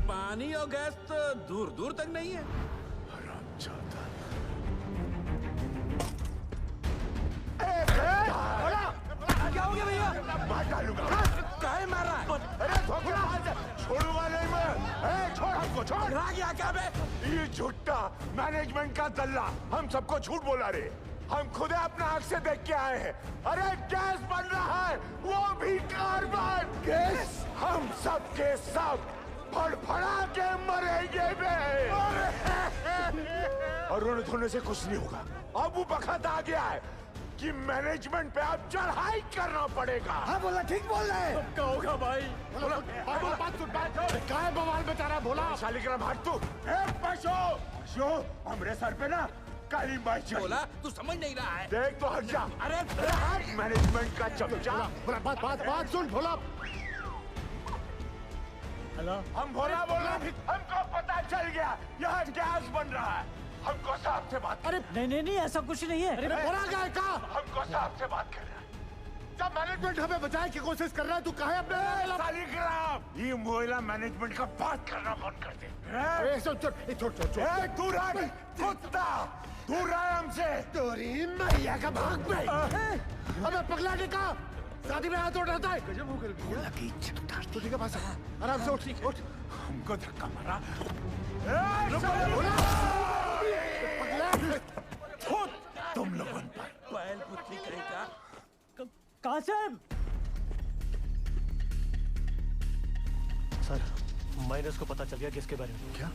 पानी और गैस तो दूर दूर तक नहीं है। हरामजादा। गया भैया? मार डालूंगा। काहे मार रहा है? अरे धोखेबाज, छोड़ूंगा नहीं मैं। छोड़ हमको, छोड़। रहा क्या क्या बे? ये झूठा मैनेजमेंट का दल्ला हम सबको झूठ बोला रे। हम खुद अपना आंख से देख के आए हैं। अरे गैस बन रहा है, वो भी कार्बन गैस। हम सब के सब फड़फड़ा के मरेंगे बे। और रोने धोने से कुछ नहीं होगा। अब वो वक्त आ गया है कि मैनेजमेंट पे अब चढ़ाई करना पड़ेगा। हाँ बोला, ठीक बोल रहे हैं। क्या होगा भाई? बोला, बात सुन, बात सुन। क्या बवाल बेचारा बोला? शालिग्राम हट तू। पशु, हमरे सर पे ना काली माई चढ़ी। बोला तू समझ नहीं रहा है। देख तो हट जा। अरे मैनेजमेंट का चमचा। बात सुन भोला। हेलो, हम भोला बोला। हमको पता चल गया यहाँ गैस बन रहा है। हमको साहब से बात। अरे नहीं ऐसा कुछ नहीं है। अरे भोला गया का? हमको साहब से बात करना है। जब मैनेजमेंट हमें बचाने की कोशिश कर रहा है, तू कहे अपने शालिग्राम, ये मोहल्ला मैनेजमेंट का बात करना बंद कर दे। छोड़ दूर है कुत्ता, दूर है हमसे। तोरी मैया का भाग पे। अबे पगला निका, शादी में हाथ उठाता है। गजब हो गया। तो ठीक है पास आराम से उठ। हमको धक्का मारा। तुम लोगों पर बैल पुतली करेगा। कासिम सर, माइनस को पता चल गया किसके बारे में। क्या?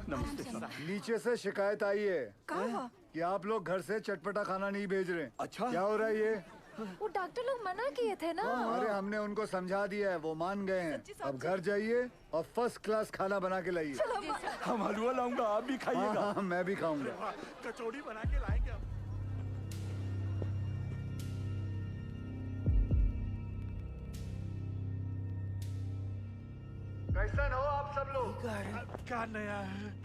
नमस्ते सर। नीचे से शिकायत आई है कि आप लोग घर से चटपटा खाना नहीं भेज रहे। अच्छा, क्या हो रहा है ये? वो डॉक्टर लोग मना किए थे ना। अरे हमने उनको समझा दिया है, वो मान गए हैं। अब घर जाइए और फर्स्ट क्लास खाना बना के लाइए। हम हलवा लाऊंगा, आप भी खाइएगा। हाँ, मैं भी खाऊंगा। कचौड़ी बना के लाएंगे हम। कैसन हो आप सब लोग? क्या नया है?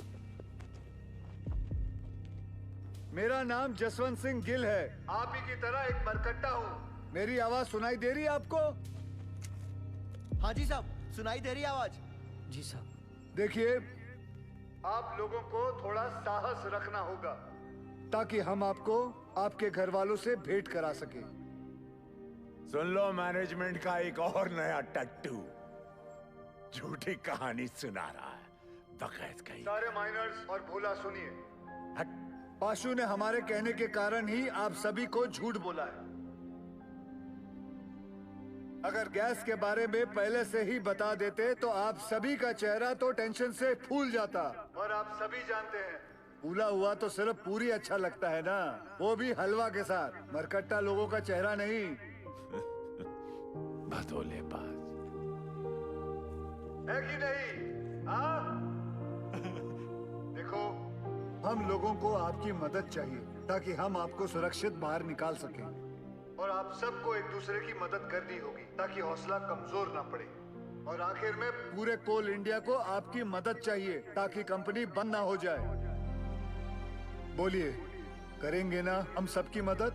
मेरा नाम जसवंत सिंह गिल है। आप ही की तरह एक मरकट्टा हूँ। मेरी आवाज सुनाई दे रही है आपको? हाँ जी साहब, सुनाई दे रही है आवाज। जी साहब। देखिए, आप लोगों को थोड़ा साहस रखना होगा ताकि हम आपको आपके घर वालों से भेंट करा सके। सुन लो, मैनेजमेंट का एक और नया टट्टू झूठी कहानी सुना रहा है। बकैत कहीं। सारे माइनर्स और भोला सुनिए। पाशु ने हमारे कहने के कारण ही आप सभी को झूठ बोला है। अगर गैस के बारे में पहले से ही बता देते तो आप सभी का चेहरा तो टेंशन से फूल जाता। और आप सभी जानते हैं, फूला हुआ तो सिर्फ पूरी अच्छा लगता है ना, वो भी हलवा के साथ। मरकट्टा लोगों का चेहरा नहीं। भदोले बाज है कि नहीं? हाँ? देखो, हम लोगों को आपकी मदद चाहिए ताकि हम आपको सुरक्षित बाहर निकाल सकें। और आप सबको एक दूसरे की मदद करनी होगी ताकि हौसला कमजोर ना पड़े। और आखिर में पूरे कोल इंडिया को आपकी मदद चाहिए ताकि कंपनी बंद ना हो जाए। बोलिए, करेंगे ना हम सबकी मदद?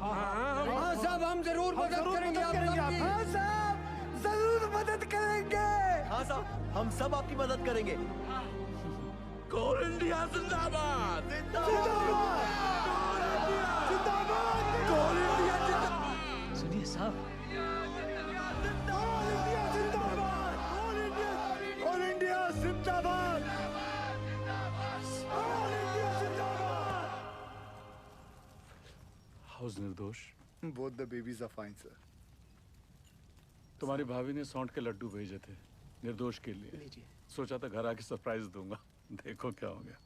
हाँ साहब, हम जरूर मदद करेंगे। हाँ साहब, जरूर मदद करेंगे। हाँ साहब, हम सब आपकी मदद करेंगे। कोल इंडिया जिंदाबाद। सुनिए साहब, कोल इंडिया जिंदाबाद। हाउस निर्दोष। Both the babies are fine sir. तुम्हारी भाभी ने सौंठ के लड्डू भेजे थे निर्दोष के लिए। सोचा था घर आके सरप्राइज दूंगा, देखो क्या हो गया।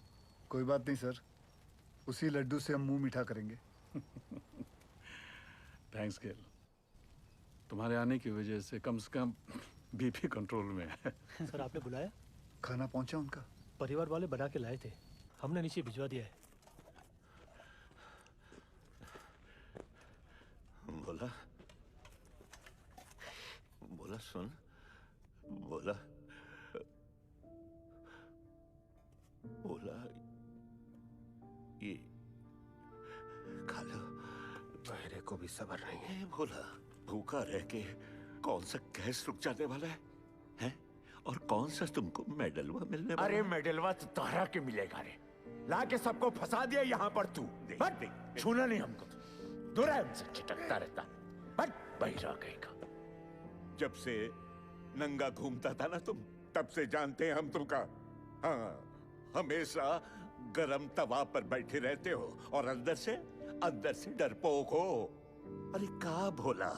कोई बात नहीं सर, उसी लड्डू से हम मुंह मीठा करेंगे। थैंक्स गेल, तुम्हारे आने की वजह से कम बीपी कंट्रोल में है। सर आपने बुलाया? खाना पहुंचा उनका? परिवार वाले बना के लाए थे, हमने नीचे भिजवा दिया है। बोला बोला सुन, बोला बोला ये खा लो। मेरे को भी सब्र नहीं है। बोला भूखा रह के कौन सा गैस रुक जाने वाला है? हैं? और कौन सा तुमको मेडलवा मिलने वाला? अरे मेडलवा तो तोहरा के मिलेगा रे। लाके सबको फंसा दिया यहाँ पर तू। बट छूना नहीं हमको। दूर है हमसे, छिटकता रहता। बट बहिरा कहेगा। जब से नंगा घूमता था ना तुम, तब से जानते हैं हम तुमका। हाँ, हमेशा गरम तवा पर बैठे रहते हो और अंदर से डरपोक हो। अरे का भोला,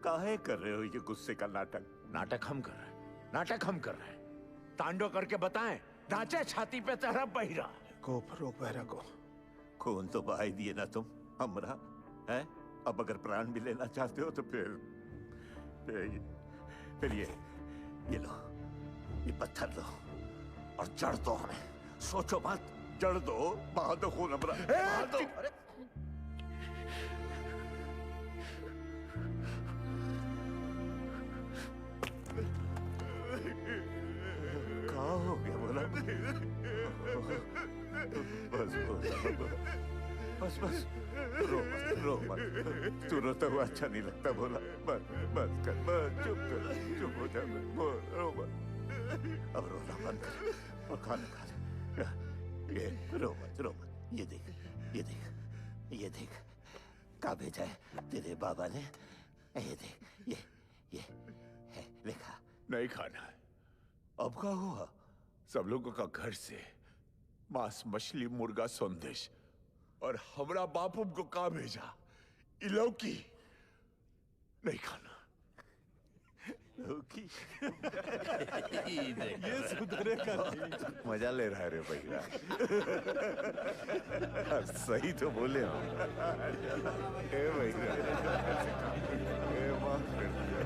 काहे कर रहे हो ये गुस्से का नाटक? नाटक हम कर रहे हैं, नाटक हम कर रहे हैं। तांडव करके बताएं, नाचे छाती पे तेरा बहिरा। रोक बहरा को। खून तो बहा ही दिए ना तुम हमरा, है? अब अगर प्राण भी लेना चाहते हो तो फिर ये लो, ये पत्थर लो और जड़ दो हमें। सोचो मत, जड़ दो, बहा दो खून हमरा, बहा दो। क्या हो गया बोला? बस रो मत। तू रोता हुआ अच्छा नहीं लगता बोला। बस चुप हो जा, रो मत। अब रोना बंद कर और खाना खा ले। ये रो मत। ये देख क्या भेजा है तेरे बाबा ने। ये देख, ये है, देखा? नहीं खाना है। अब क्या हुआ? सब लोगों का घर से मांस, मछली, मुर्गा, संदेश, और हमरा बापू को कहा भेजा? इलौकी नहीं खाना। लौकी ये सुधरे का नहीं। मजा ले रहा है रे भैया। सही तो बोले हो। ए भैया, माफ कर दिया।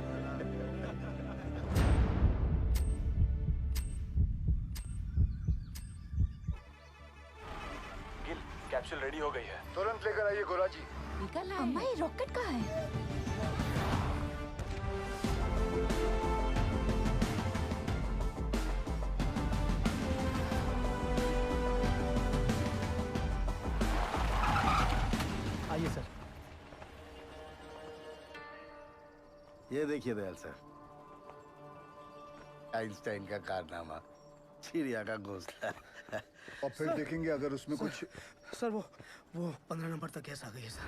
कैप्सूल रेडी हो गई है। तुरंत लेकर आइए गोरा जी। निकल आए। अम्मा, ये रॉकेट कहाँ है? आइए सर। ये देखिए दयाल सर, आइंस्टाइन का कारनामा, चिड़िया का घोंसला। और फिर देखेंगे अगर उसमें कुछ। सर वो 15 नंबर तक गैस आ गई है सर।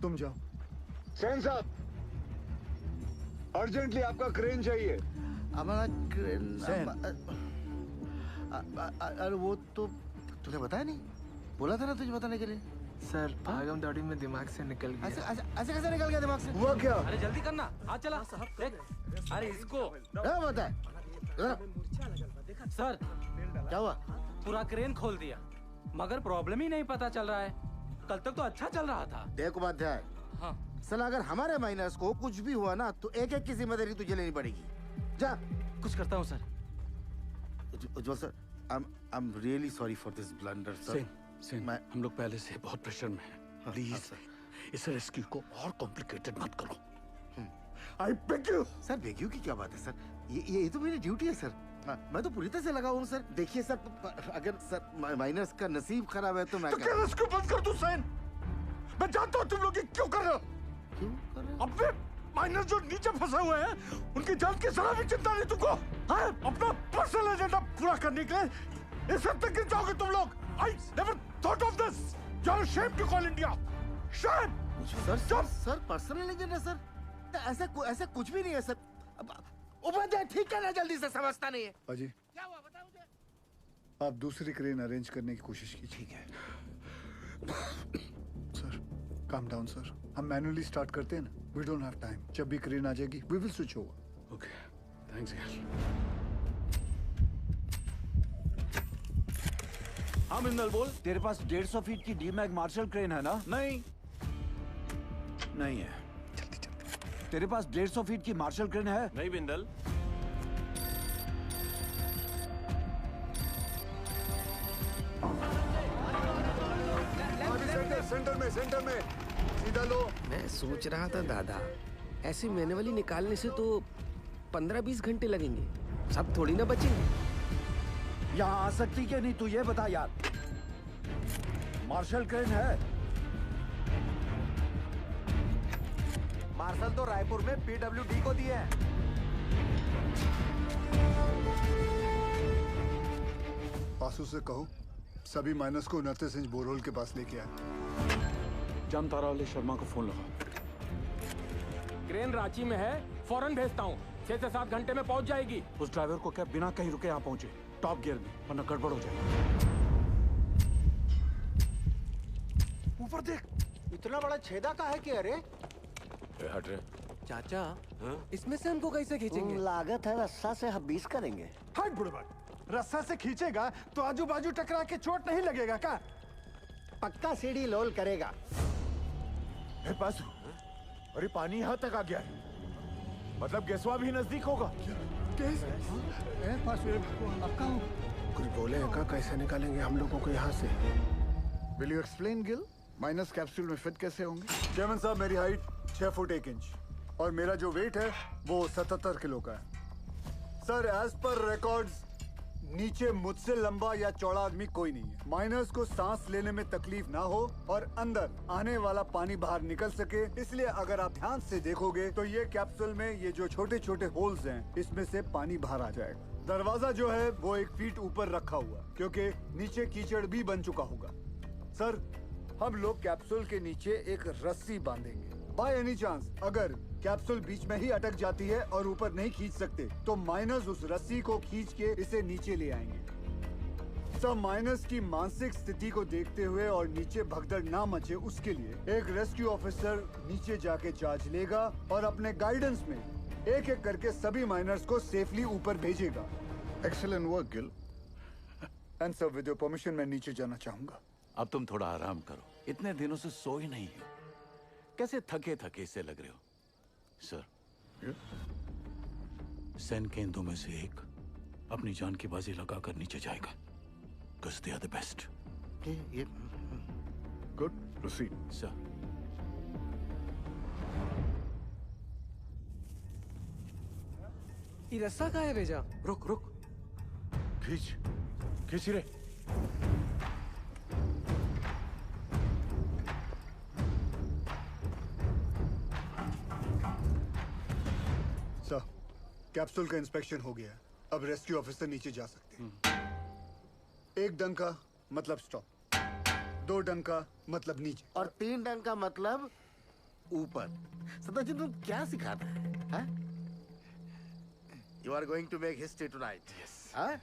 तुम जाओ। सेन साहब, अर्जेंटली आपका क्रेन चाहिए। हमारा क्रेन? अरे वो तो तुझे बताया नहीं, बोला था ना तुझे बताने के लिए। सर भागम दौड़ी में दिमाग से निकल गया। ऐसे कैसे निकल गया दिमाग से? हुआ क्या? अरे जल्दी करना, हाथ चला। अरे इसको क्या बता है? सर क्या हुआ? पूरा क्रेन खोल दिया, मगर प्रॉब्लम ही नहीं पता चल रहा है। कल तक तो अच्छा चल रहा था। देख उपाध्याय, हाँ सर अगर हमारे माइनस को कुछ भी हुआ ना तो एक की जिम्मेदारी तुझे लेनी पड़ेगी। जा। कुछ करता हूँ sir. Ujjwal sir, I am really sorry for this blunder sir. हम लोग पहले से बहुत प्रेशर में हैं। प्लीज इस रेस्क्यू को और कॉम्प्लिकेटेड मत करो। I beg you. Sir beg you की क्या बात है सर? ये तो मेरी ड्यूटी है सर। मैं तो पूरी तरह से लगा हूँ सर। देखिए सर, अगर सर माइनस का नसीब खराब है तो मैं क्या रेस्क्यू बंद कर दूं सेन? मैं जानता हूँ तुम लोग ये क्यों कर रहे हो। क्यों कर रहे हो? अपने माइनस जो नीचे फंसे हुए हैं उनकी जान की जरा भी चिंता नहीं तुमको। हाँ? अपना पर्सनल एजेंडा पूरा करने के लिए इस हद तक गिर जाओगे तुम लोग। I never thought of this. You're ashamed to call India. Shame. Sir personal agenda sir? ऐसा कुछ भी नहीं है सर। उपाध्याय ठीक है ना, जल्दी से समझता नहीं है। अजी, क्या हुआ बताओ मुझे। आप दूसरी क्रेन अरेंज करने की कोशिश कीजिए। ठीक है सर, काम डाउन सर। हम मैन्युअली स्टार्ट करते हैं ना। We don't have time. जब भी क्रेन आ जाएगी we will switch over. Okay, thanks यार। हाँ मिंदल बोल। तेरे पास 150 फीट की डीमैग मार्शल क्रेन है ना? नहीं है। तेरे पास 150 फीट की मार्शल क्रेन है? नहीं बिंदल। सेंटर में सीधा लो। मैं सोच रहा था दादा, ऐसे मैनुअली निकालने से तो 15-20 घंटे लगेंगे, सब थोड़ी ना बचेंगे। यहाँ आ सकती क्या नहीं तू ये बता यार। मार्शल क्रेन है? मार्शल तो रायपुर में PWD को दिए हैं। पासू से कहो सभी माइनस को 29 इंच बोरहोल के पास लेके आए। जामतारा वाले शर्मा को फोन लगा। क्रेन रांची में है, फौरन भेजता हूँ। 6 से 7 घंटे में पहुँच जाएगी। उस ड्राइवर को क्या बिना कहीं रुके यहाँ पहुंचे, टॉप गियर में, वरना गड़बड़ हो जाएगा। ऊपर देख, इतना बड़ा छेदा का है कि अरे हट रहे चाचा इसमें से हमको कैसे खींचेंगे? लागत है रस्सा से हम 20 करेंगे। हट बुढ़बा, रस्सा से खींचेगा तो आजू बाजू टकरा के चोट नहीं लगेगा का? पक्का सीढ़ी लोल करेगा। पासू, अरे पानी यहाँ तक आ गया है, मतलब गेसवा भी नजदीक होगा। कुछ बोले का कैसे निकालेंगे हम लोगों को यहाँ से? Will you explain Gill? Minus capsule में फिट कैसे होंगे? चेयरमैन साहब, मेरी हाइट 6 फुट 1 इंच और मेरा जो वेट है वो 77 किलो का है। सर, एज पर रिकॉर्ड्स नीचे मुझसे लंबा या चौड़ा आदमी कोई नहीं है। माइनस को सांस लेने में तकलीफ ना हो और अंदर आने वाला पानी बाहर निकल सके, इसलिए अगर आप ध्यान से देखोगे तो ये कैप्सूल में ये जो छोटे छोटे होल्स हैं, इसमें से पानी बाहर आ जाएगा। दरवाजा जो है वो 1 फीट ऊपर रखा हुआ, क्योंकि नीचे कीचड़ भी बन चुका होगा। सर, हम लोग कैप्सूल के नीचे एक रस्सी बांधेंगे। बाय एनी चांस अगर कैप्सूल बीच में ही अटक जाती है और ऊपर नहीं खींच सकते, तो माइनस उस रस्सी को खींच के इसे नीचे ले आएंगे। सब माइनस की मानसिक स्थिति को देखते हुए और नीचे भगदड़ ना मचे, उसके लिए एक रेस्क्यू ऑफिसर नीचे जाके चार्ज लेगा और अपने गाइडेंस में एक एक करके सभी माइनर्स को सेफली ऊपर भेजेगा। Excellent work Gill. And sir, with your permission मैं नीचे जाना चाहूंगा। अब तुम थोड़ा आराम करो, इतने दिनों से सोए नहीं हो, कैसे थके थके से लग रहे हो। सर, सेन केंद्रों में से एक अपनी जान की बाजी लगाकर नीचे जाएगा। Because they are the best. Good. Proceed. Sir. ये रस्सा कहाँ है भेजा? रुक रुक, खींच रे। सर, कैप्सूल का इंस्पेक्शन हो गया है। अब रेस्क्यू ऑफिसर नीचे जा सकते हैं। 1 डंका मतलब स्टॉप, 2 डंका मतलब नीचे, और 3 डंका मतलब ऊपर। सदाजी, तुम क्या सिखाते हैं? You are going to make history tonight. Yes. Huh?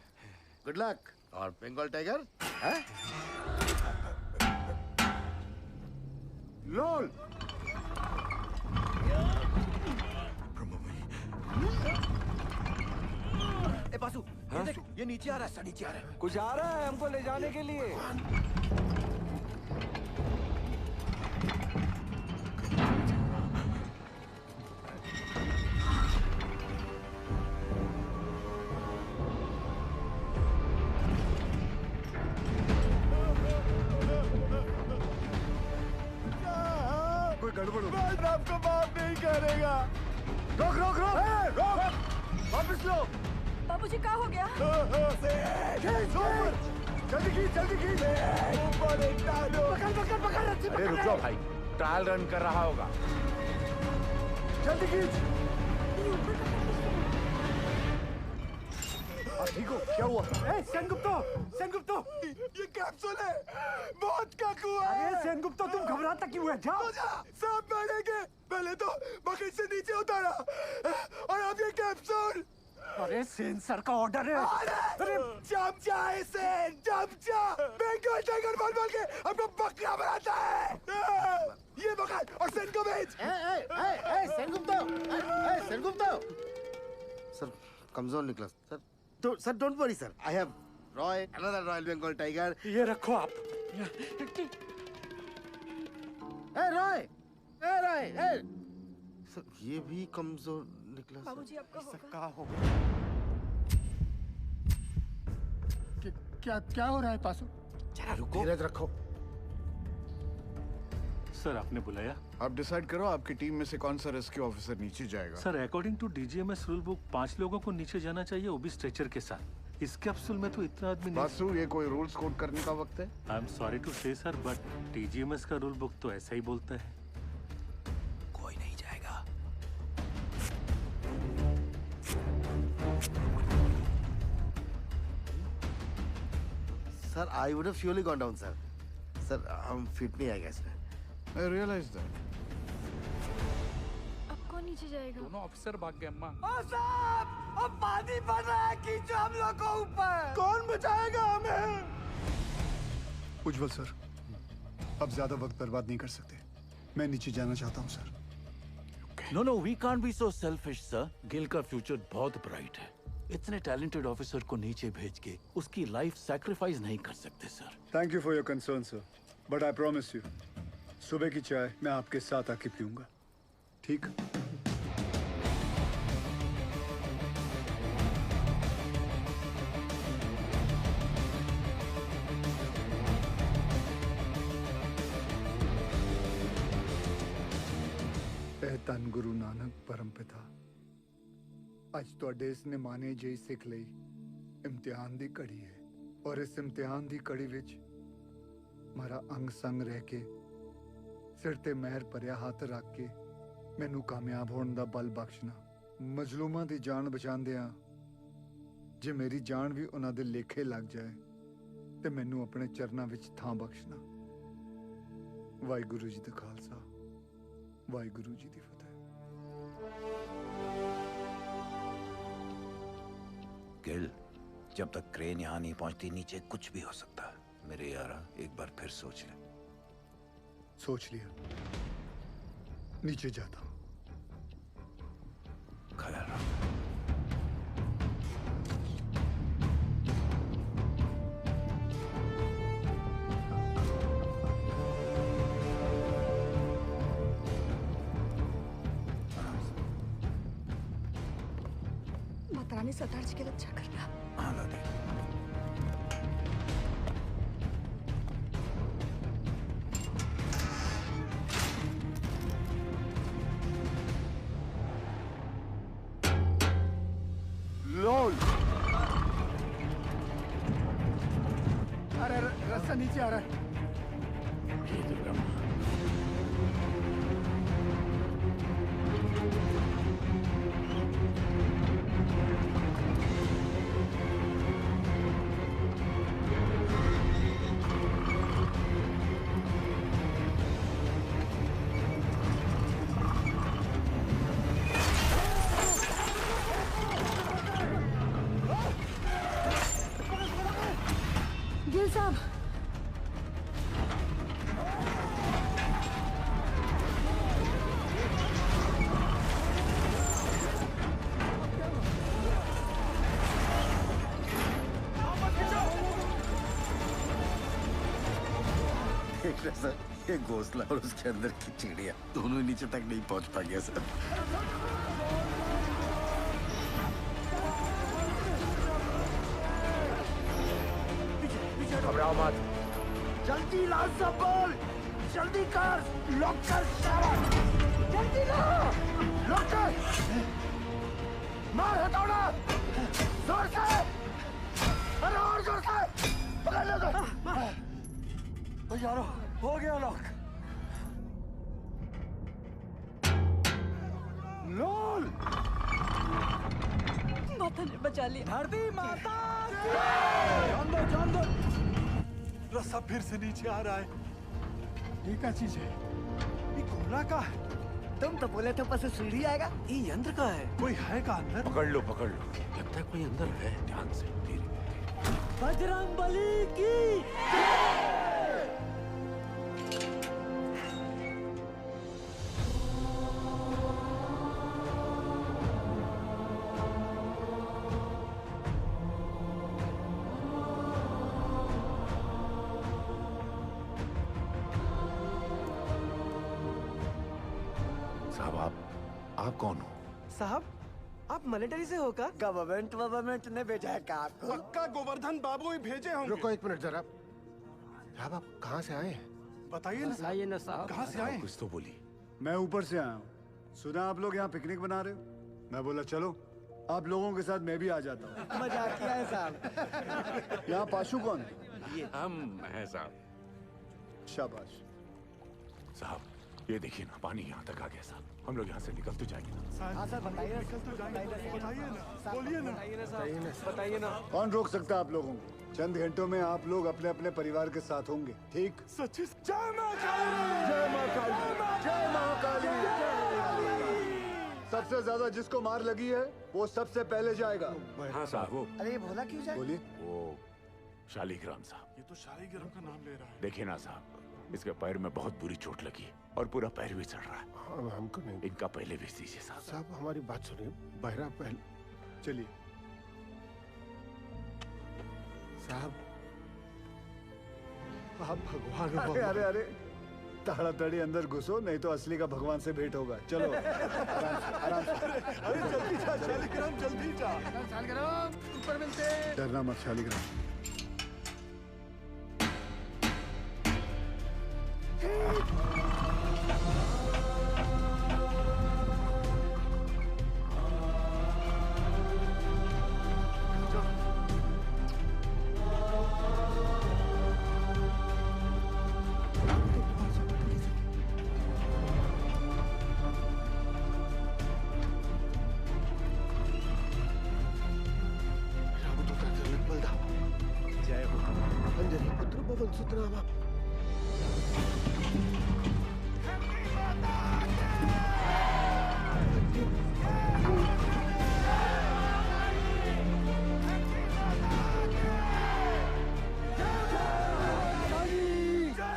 Good luck. और बंगाल टाइगर? Huh? लोल। ए बासु, ये देख, ये नीचे आ रहा है, नीचे आ रहा है। कुछ आ रहा है हमको ले जाने के लिए। कोई गड़बड़ हो। मैं आपको माफ नहीं करेगा। रोक रोक रोक, रोक, वापस लो। बाबूजी, क्या हो गया? जल्दी खींच, जल्दी खींच। पकड़ पकड़ पकड़, रस्सी अरे रुक जाओ भाई, ट्रायल रन कर रहा होगा। जल्दी खींच। ठीक हो? क्या हुआ? सेनगुप्तो, ये कैप्सूल है, मौत का कुआं है। अरे सेनगुप्तो, तुम घबराता क्यों है? जाओ। सब मरेंगे। पहले तो बकेट से नीचे उतारा और अब ये कैप्सूल। अरे सेन सर का ऑर्डर है। अरे चमचा है सेन, चमचा। बंगाल टाइगर बोल बोल के अपना बकरा बनाता है। ये बकरा और सेन को भेज। सेनगुप्तो। सर, कमजोर निकला सर। तो sir, don't worry sir, I have Roy, another royal Bengal tiger. ये रखो आप। रॉय, सर, ये भी कमजोर निकला। बाबूजी, आपका कहाँ हो? क्या हो रहा है पासु? जरा रुको, धीरज रखो। सर, आपने बुलाया? आप डिसाइड करो आपकी टीम में से कौन सा रेस्क्यू ऑफिसर नीचे जाएगा। Sir, according to DGMS rule book 5 लोगों को नीचे जाना चाहिए, वो भी स्ट्रेचर के साथ। इस कैप्सूल में तो इतना आदमी नहीं। बासु, ये कोई रूल्स कोड करने का वक्त है? आई एम सॉरी टू से सर, बट डीजीएमएस का रूल बुक तो ऐसा ही बोलता है। कोई नहीं जाएगा। Sir I would have surely gone down sir. Sir हम फिट नहीं आएगा इसमें। I realize that. अब कौन नीचे जाएगा? दोनों ऑफिसर भाग गए अम्मा। ओ साहब, अब पानी बढ़ रहा है, खींचो हम लोग को ऊपर। कौन बचाएगा हमें? उज्जवल सर, अब ज्यादा वक्त बर्बाद नहीं कर सकते। मैं नीचे जाना चाहता हूँ sir. No no we can't be so selfish sir. Gill का फ्यूचर बहुत ब्राइट है। इतने टैलेंटेड ऑफिसर को नीचे भेज के उसकी लाइफ सैक्रिफाइस नहीं कर सकते sir. Thank you for your concern sir, but I promise you सुबह की चाय मैं आपके साथ आके पीऊंगा, ठीक? ਧੰਨ ਗੁਰੂ ਨਾਨਕ ਪਰਮ ਪਿਤਾ, ਅੱਜ ਤੁਹਾਡੇ ਇਸ ਨਿਮਾਣੇ ਜਿਹੀ ਸਿੱਖ ਲਈ ਇਮਤਿਹਾਨ ਦੀ ਘੜੀ ਹੈ ਔਰ ਇਸ ਇਮਤਿਹਾਨ ਦੀ ਘੜੀ ਵਿੱਚ ਮਾਰਾ ਅੰਗ ਸੰਗ ਰਹਿ ਕੇ ਸਿਰ ਤੇ ਮਹਿਰ ਭਰਿਆ ਹੱਥ ਰੱਖ ਕੇ ਮੈਨੂੰ ਕਾਮਯਾਬ ਹੋਣ ਦਾ ਬਲ ਬਖਸ਼ਣਾ। ਮਜ਼ਲੂਮਾਂ ਦੀ ਜਾਨ ਬਚਾਉਂਦਿਆਂ ਜੇ ਮੇਰੀ ਜਾਨ ਵੀ ਉਹਨਾਂ ਦੇ ਲੇਖੇ ਲੱਗ ਜਾਏ ਤੇ ਮੈਨੂੰ ਆਪਣੇ ਚਰਨਾਂ ਵਿੱਚ ਥਾਂ ਬਖਸ਼ਣਾ। ਵਾਹਿਗੁਰੂ ਜੀ ਦਾ ਖਾਲਸਾ, ਵਾਹਿਗੁਰੂ ਜੀ ਦੀ ਫਤਿਹ। गिल, जब तक क्रेन यहाँ नहीं पहुंचती नीचे कुछ भी हो सकता है। मेरे यारा एक बार फिर सोच ले। सोच लिया, नीचे जाता हूँ। ख्याल रख। माता रानी सरदार जी की रक्षा करना। हाँ लाडी। लोल, अरे रास्ता नीचे आ रहा है। गिल साहब, देख रहे सर, ये घोंसला और उसके अंदर की चिड़िया दोनों नीचे तक नहीं पहुंच पाएंगे सर। घबराओ मत। जल्दी ला सब बोल, जल्दी कर, लॉक कर शाबाश, जल्दी ला, लॉक कर, मार हथौड़ा, जोर से, अरे और जोर से, पकड़ लो तो। यारो, हो गया लॉक। लोल, माता ने बचा लिया। धरती माता, जान दो। रास्ता फिर से नीचे आ रहा है। ये क्या चीज है? ये कोला का है। तुम तो बोले थे ऊपर से सीढ़ी आएगा। ये यंत्र का है। कोई है का अंदर? पकड़ लो लगता है कोई अंदर है। ध्यान से धीरे। बजरंग बली की साहब, आप कौन हो? साहब, आप मिलिट्री से होकर? गवर्नमेंट ने भेजा है कार को। पक्का गोवर्धन बाबू ही भेजे होंगे। रुको एक मिनट जरा। साहब आप कहाँ से आए हैं? बताइए ना साहब। कहाँ से आए? कुछ तो बोली। मैं ऊपर से आया हूँ। सुना आप लोग यहाँ पिकनिक बना रहे हो। मैं बोला चलो आप लोगों के साथ मैं भी आ जाता हूँ। मजाकिया है साहब। यहाँ पाशु कौन? ये हम हैं साहब। शाबाश। साहब ये देखिए ना, पानी यहाँ तक आ गया साहब। हम लोग यहाँ से निकल तो जाएंगे ना? हाँ सर बताइए। निकल तो जाएंगे। बताइए ना, बोलिए ना। बताइए ना। कौन रोक सकता है आप लोगों को? चंद घंटों में आप लोग अपने अपने परिवार के साथ होंगे, ठीक? सच्ची जय मां काली, जय मां काली, जय महाकाली। सबसे ज्यादा जिसको मार लगी है वो सबसे पहले जाएगा। हाँ साहब वो अरे ये भोला क्यों जाए? बोलिए। वो शालिग्राम साहब। ये तो शालिग्राम का नाम ले रहा है। देखिए ना साहब, इसके पैर में बहुत बुरी चोट लगी है और पूरा पैर भी चढ़ रहा है। हमको नहीं। इनका पहले भेज दीजिए साहब। साहब हमारी बात सुनिए, बहरा पहले। चलिए साहब, आप भगवान हो। अरे अरे अरे, ताड़ाताड़ी अंदर घुसो, नहीं तो असली का भगवान से भेंट होगा। चलो आराम से, आराम से। अरे जल्दी जा शालिग्राम, जल्दी जा। शालिग्राम ऊपर मिलते। डरना मत शालिग्राम। जय हो अंजनी पुत्र पवन सुतनामा।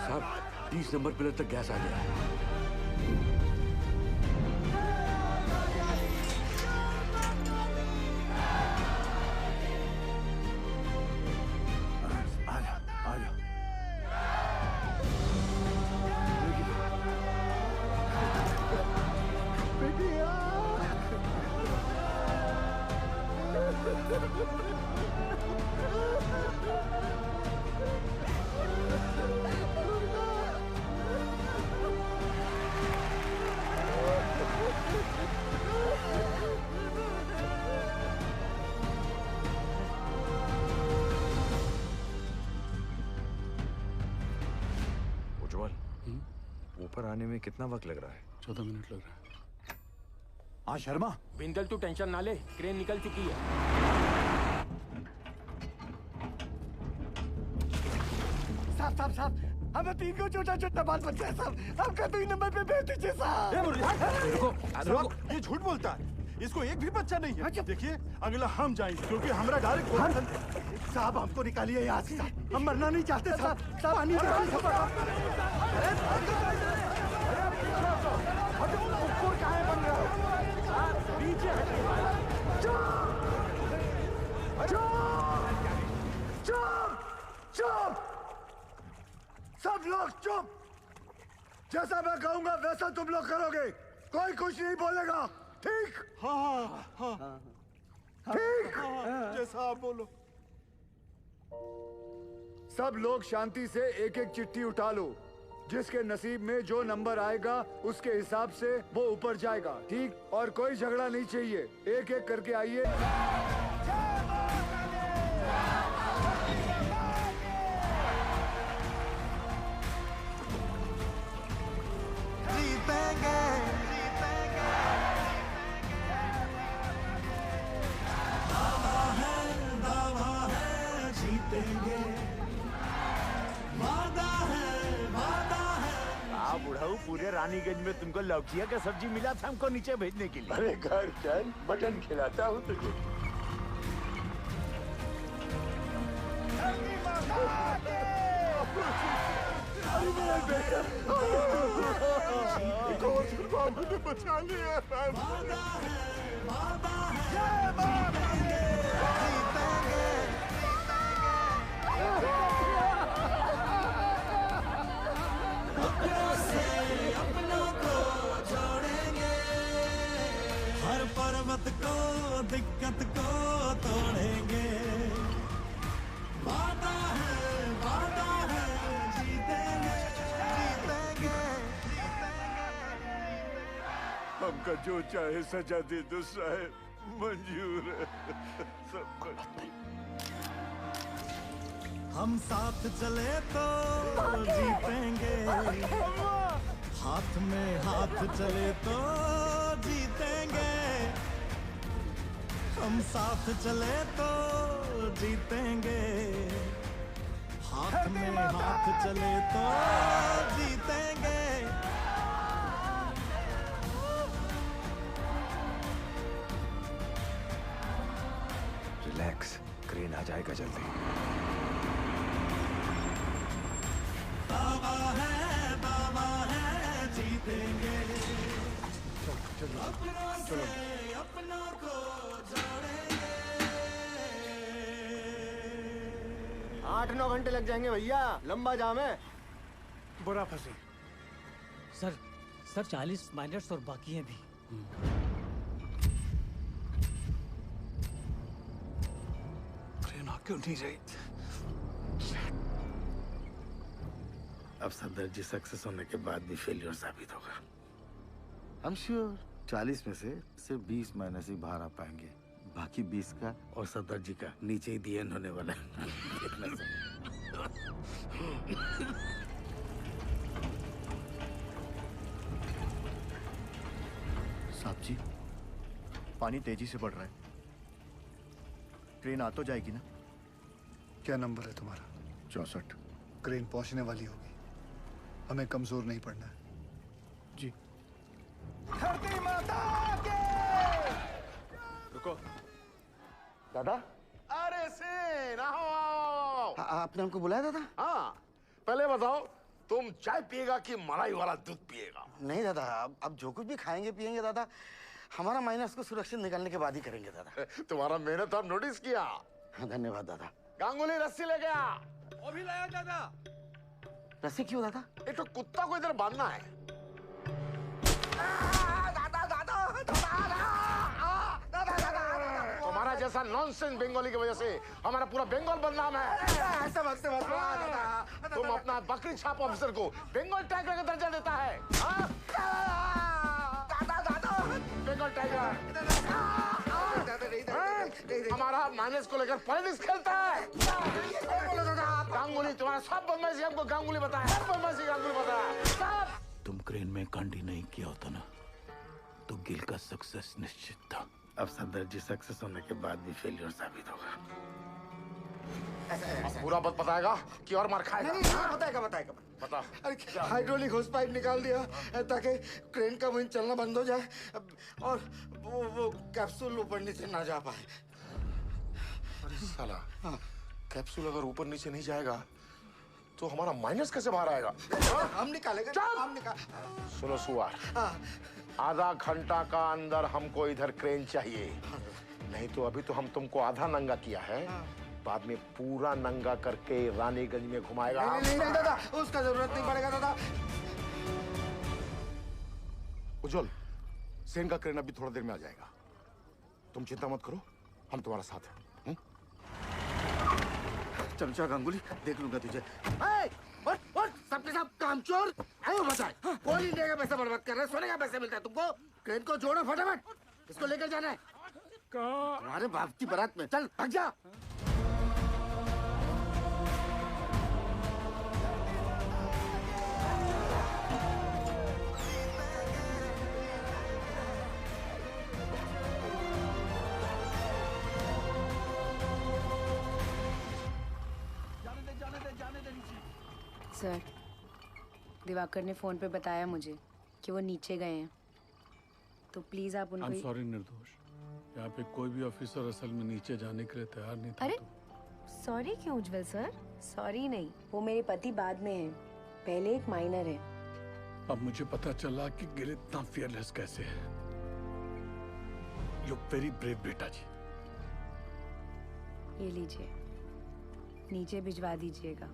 साहब 30 नंबर पिलर तक गैस आ गया है। उज्जवल, ऊपर आने में कितना वक्त लग रहा है? 14 मिनट लग रहा है। हाँ शर्मा, बिंदल तू टेंशन ना ले, क्रेन निकल चुकी है। साहब साहब साहब, हमें 3 को छोटा छोटा बाल बच्चा है साहब। आपका 2 नंबर पे भेज दीजिए साहब। ये झूठ बोलता है, इसको एक भी बच्चा नहीं है। देखिए अगला हम जाएंगे क्योंकि हमारा डायरेक्ट। साहब हमको निकालिए यहाँ से साहब, हम मरना नहीं चाहते साहब। साहब पानी चुप! सब लोग चुप! जैसा मैं कहूंगा वैसा तुम लोग करोगे। कोई कुछ नहीं बोलेगा, ठीक? हाँ हाँ हाँ ठीक? जैसा आप बोलो। सब लोग शांति से एक एक चिट्ठी उठा लो। जिसके नसीब में जो नंबर आएगा उसके हिसाब से वो ऊपर जाएगा, ठीक? और कोई झगड़ा नहीं चाहिए, एक एक करके आइए। जीतेंगे दावा है जीतेंगे। वादा है आप बुढ़ाऊ, पूरे रानीगंज में तुमको लौकिया का सब्जी मिला था हमको नीचे भेजने के लिए। अरे घर चल, मटन खिलाता हूँ तुझे। बाबू ने बचा लिया। अपनों को छोड़ेंगे, हर पर्वत को दिक्कत को तोड़ेंगे। वादा है जीतेंगे जीतेंगे। हमका जो चाहे सजा दे दो साहब, मंजूर है सब कुछ। हम साथ चले तो जीतेंगे, हाथ में हाथ चले तो जीतेंगे। हम साथ चले तो जीतेंगे। हाथ में हाथ चले तो जीतेंगे। रिलैक्स, क्रेन आ जाएगा जल्दी। बाबा है जीतेंगे। अपनों से अपनों को जोड़ेंगे। 8-9 घंटे लग जाएंगे भैया, लंबा जाम है। बुरा फंसे। सर 40 माइनर्स और बाकी हैं भी। ट्रेन आ क्यों नहीं रही? अब सदर जी सक्सेस होने के बाद भी फेलियर साबित होगा। I'm sure 40 में से सिर्फ 20 माइनस ही बाहर आ पाएंगे, बाकी 20 का और सदर जी का नीचे ही दी एंड होने वाला है। देखना सर। साहब जी, पानी तेजी से बढ़ रहा है, ट्रेन आ तो जाएगी ना? क्या नंबर है तुम्हारा? 64। क्रेन पहुंचने वाली होगी, हमें कमजोर नहीं पड़ना है। जी। धरती माता के। रुको दादा। अरे सेन आओ। आपने हमको बुलाया दादा? हाँ, पहले बताओ तुम चाय पिएगा कि मलाई वाला दूध पिएगा? नहीं दादा, अब जो कुछ भी खाएंगे पिएंगे दादा, हमारा माइनस को सुरक्षित निकालने के बाद ही करेंगे दादा। तुम्हारा मेहनत हम नोटिस किया। धन्यवाद दादा। गांगुली रस्सी ले गया। वो भी लाया दादा। रस्सी क्यों दादा? एक तो कुत्ता को इधर बांधना है। तुम्हारा जैसा नॉनसेंस बंगाली की वजह से हमारा पूरा बंगाल बदनाम है। ऐसा मत तुम अपना बकरी छाप ऑफिसर को बंगाल टाइगर का दर्जा देता है। बंगाल टाइगर हमारा माइनस को लेकर पॉलिटिक्स खेलता है। गांगुली तुम्हारा सब बदमाशी हमको गांगुली बताया, सब बदमाशी गांगुली बताया। तुम क्रेन में कांडी नहीं किया होता ना तो गिल का सक्सेस निश्चित था। अब सदर जी सक्सेस होने के बाद भी फेलियर साबित होगा। पूरा बात बताएगा कि और मार खाएगा? नहीं, बताएगा। बता। अरे हाइड्रोलिक होस पाइप निकाल दिया ताकि क्रेन का वहीं चलना बंद हो जाए और वो कैप्सूल ऊपर नीचे ना जा पाए। अरे साला, कैप्सूल अगर ऊपर नीचे नहीं जाएगा तो हमारा माइनस कैसे बाहर आएगा? हम निकालेंगे। सुनो सुआर, आधा घंटा का अंदर हमको इधर क्रेन चाहिए, नहीं तो अभी तो हम तुमको आधा नंगा किया है, बाद में पूरा नंगा करके रानीगंज में घुमाएगा। नहीं दादा, उसका जरूरत नहीं पड़ेगा दादा। उज्जवल, सेन का क्रेन अभी थोड़ा देर में आ जाएगा, तुम चिंता मत करो, हम तुम्हारा साथ हैं। चमचा गांगुली, देख लूंगा तुझे। सबके सब कामचोर आयो बचाए। कोल इंडिया का पैसा बर्बाद कर रहे, सोने का पैसा मिलता है तुमको। क्रेन को जोड़ो फटाफट, इसको लेकर जाना है। तुम्हारे बाप की बारात में, चल भाग जा। सर, दिवाकर ने फोन पे बताया मुझे कि वो नीचे गए हैं, तो प्लीज आप उनको। I'm sorry निर्दोष, यहाँ पे कोई भी ऑफिसर असल में नीचे जाने के लिए तैयार नहीं था। अरे सॉरी क्यों उज्जवल सर? सॉरी नहीं, वो मेरे पति बाद में हैं, पहले एक माइनर है। अब मुझे पता चला कि गिल इतना फियरलेस कैसे है। यू वेरी ब्रेव बेटा जी। ये लीजिए, नीचे भिजवा दीजिएगा।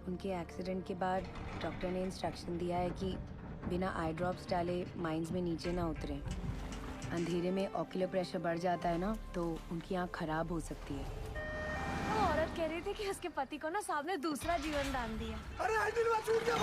उनके एक्सीडेंट के बाद डॉक्टर ने इंस्ट्रक्शन दिया है कि बिना आई ड्रॉप्स डाले माइंस में नीचे ना उतरें। अंधेरे में ऑक्यूलर प्रेशर बढ़ जाता है ना, तो उनकी आँख खराब हो सकती है। वो औरत कह रही थी कि उसके पति को ना साहब ने दूसरा जीवन दान दिया। अरे आइडिया छूट गया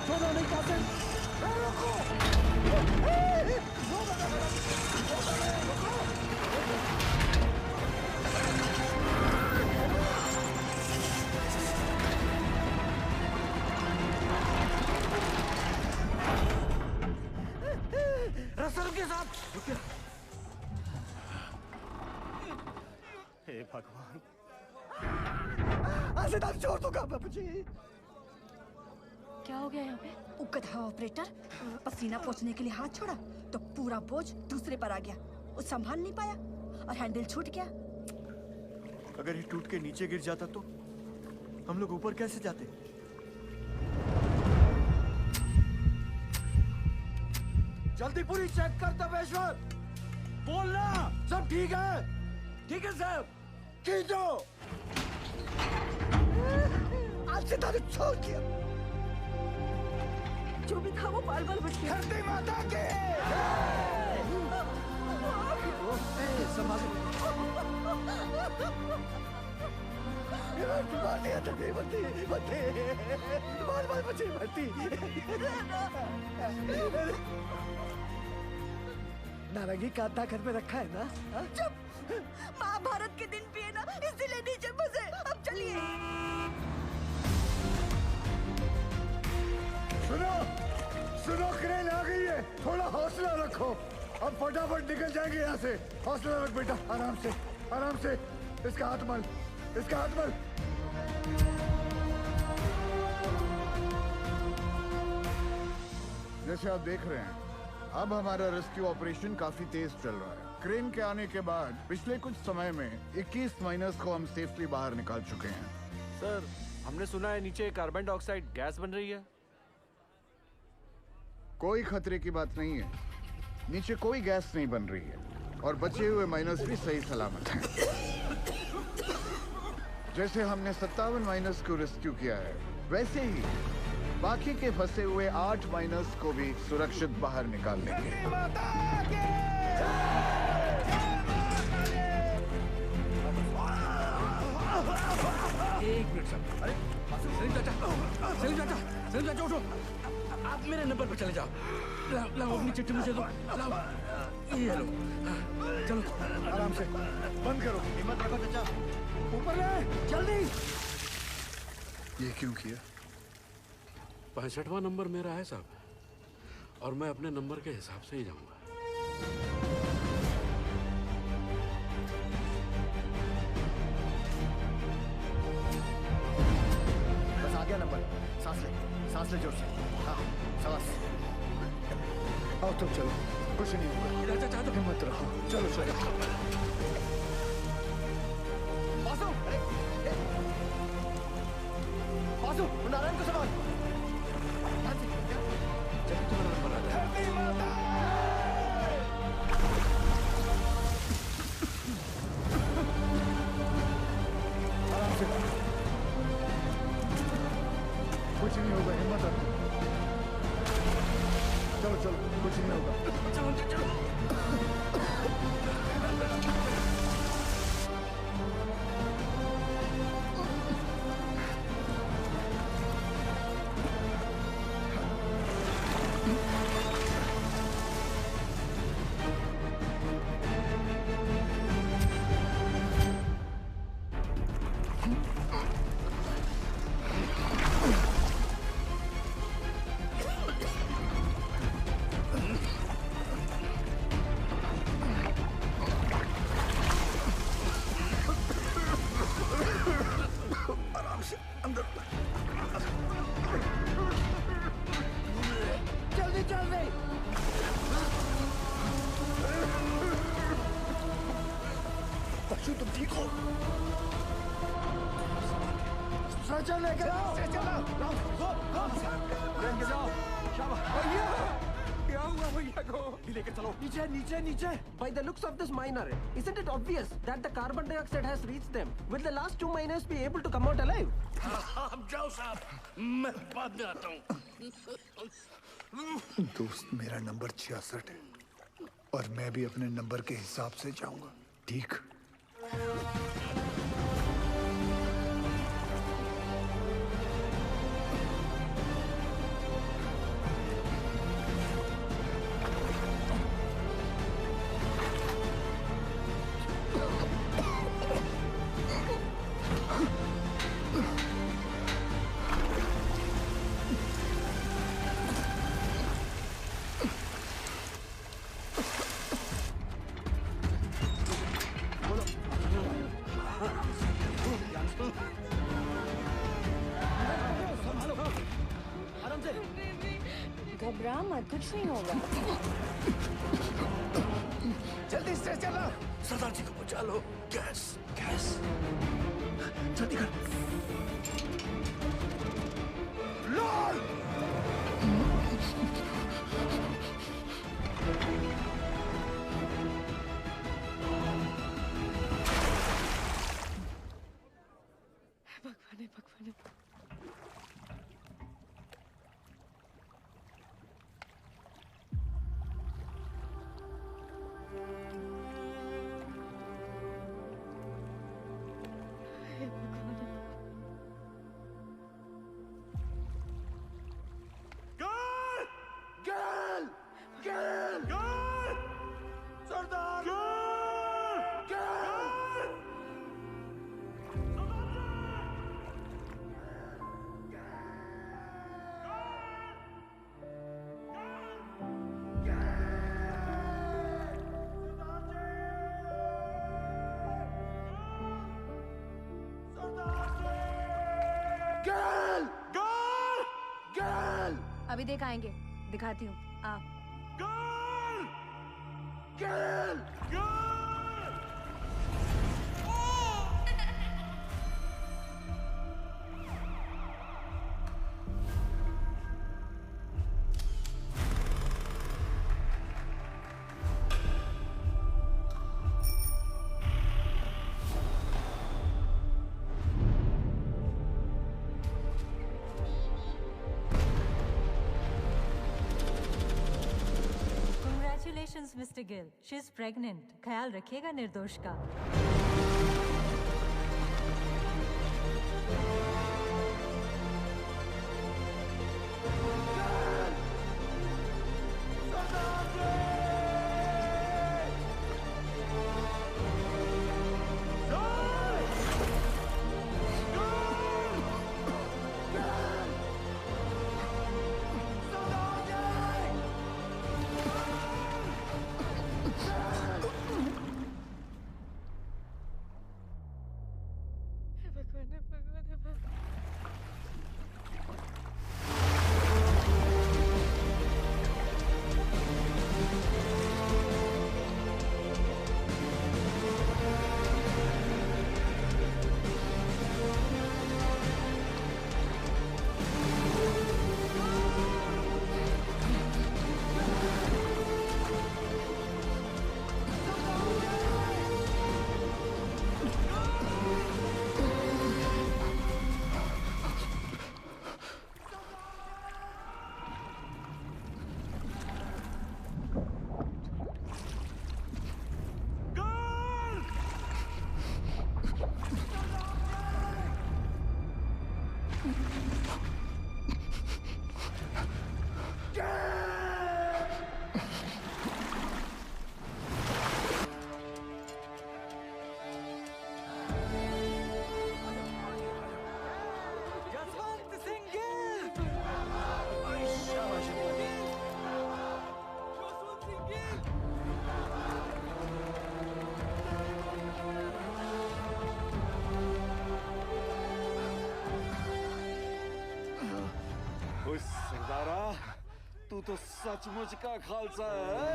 छोड़ो नहीं कासिम। रास्ता रुकिए साहब, रुकिए। हे भगवान, आसेदार छोड़ दो बाबूजी। क्या हो गया यहाँ पे? उकथा ऑपरेटर पसीना पोंछने के लिए हाथ छोड़ा तो पूरा बोझ दूसरे पर आ गया। वो संभाल नहीं पाया और हैंडल छूट गया। अगर ये टूट के नीचे गिर जाता तो हम लोग ऊपर कैसे जाते? जल्दी पूरी चेक कर तपेश्वर। बोलना सब ठीक है? ठीक है साहब। खींचो। आज से तारीख छोड़ दिया। जो भी था वो बाल बाल बच गया। धरती माता के नारंगी कांता घर में रखा है ना? चुप। महाभारत के दिन भी है ना, इसीलिए नीचे फंसे। अब चलिए। सुनो सुनो, क्रेन आ गई है, थोड़ा हौसला रखो। अब फटाफट निकल जाएंगे यहाँ से। हौसला रख बेटा, आराम से आराम से। इसका हाथ मल, इसका हाथ मल। जैसे आप देख रहे हैं, अब हमारा रेस्क्यू ऑपरेशन काफी तेज चल रहा है। क्रेन के आने के बाद पिछले कुछ समय में 21 माइनर्स को हम सेफली बाहर निकाल चुके हैं। सर, हमने सुना है नीचे कार्बन डाइऑक्साइड गैस बन रही है। कोई खतरे की बात नहीं है, नीचे कोई गैस नहीं बन रही है और बचे हुए माइनर्स भी सही सलामत हैं। जैसे हमने 57 माइनर्स को रेस्क्यू किया है, वैसे ही बाकी के फंसे हुए 8 माइनर्स को भी सुरक्षित बाहर निकाल लेंगे। एक मिनट साहब। अरे सलीम चाचा, सलीम चाचा, सलीम चाचा उठो। आप मेरे नंबर पर चले जाओ। लाओ अपनी चिट्ठी मुझे दो। लाओ, ये लो। चलो आराम से, बंद करो। हिम्मत रखो चाचा, ऊपर ले, जल्दी। ये क्यों किया? 65वां नंबर मेरा है साहब, और मैं अपने नंबर के हिसाब से ही जाऊंगा। बस आ गया नंबर। सांस ले जोर से। हाँ, सांस। आओ तो चलो, कुछ नहीं होगा। हिम्मत रखो, चलो चलो। बासु, नारायण को संभाल। आराम से, कुछ नहीं होगा, हिम्मत रखो। चलो चलो, कुछ नहीं होगा। चलो चलो। बच्चों तुम ठीक हो? स्ट्रेचर लेकर आओ। लेके जाओ। भैया, क्या हुआ भैया को? लेके चलो। नीचे नीचे नीचे. By the looks of this miner, isn't it obvious that the carbon dioxide has reached them? Will the last 2 miners be able to come out alive? आप जाओ साहब, मैं बाद में आता हूँ। दोस्त, मेरा नंबर 66 है और मैं भी अपने नंबर के हिसाब से जाऊंगा, ठीक? घबरा मत, कुछ नहीं होगा। जल्दी से चलो, सरदार जी को बचा लो। गैस गैस जल्दी कर। लॉर्ड भगवान भगवान। अभी देख आएंगे, दिखाती हूँ। आ Congratulations, Mr. Gill. She's pregnant. ख्याल रखिएगा निर्दोष का। सरदारा, तू तो सचमुच का खालसा है।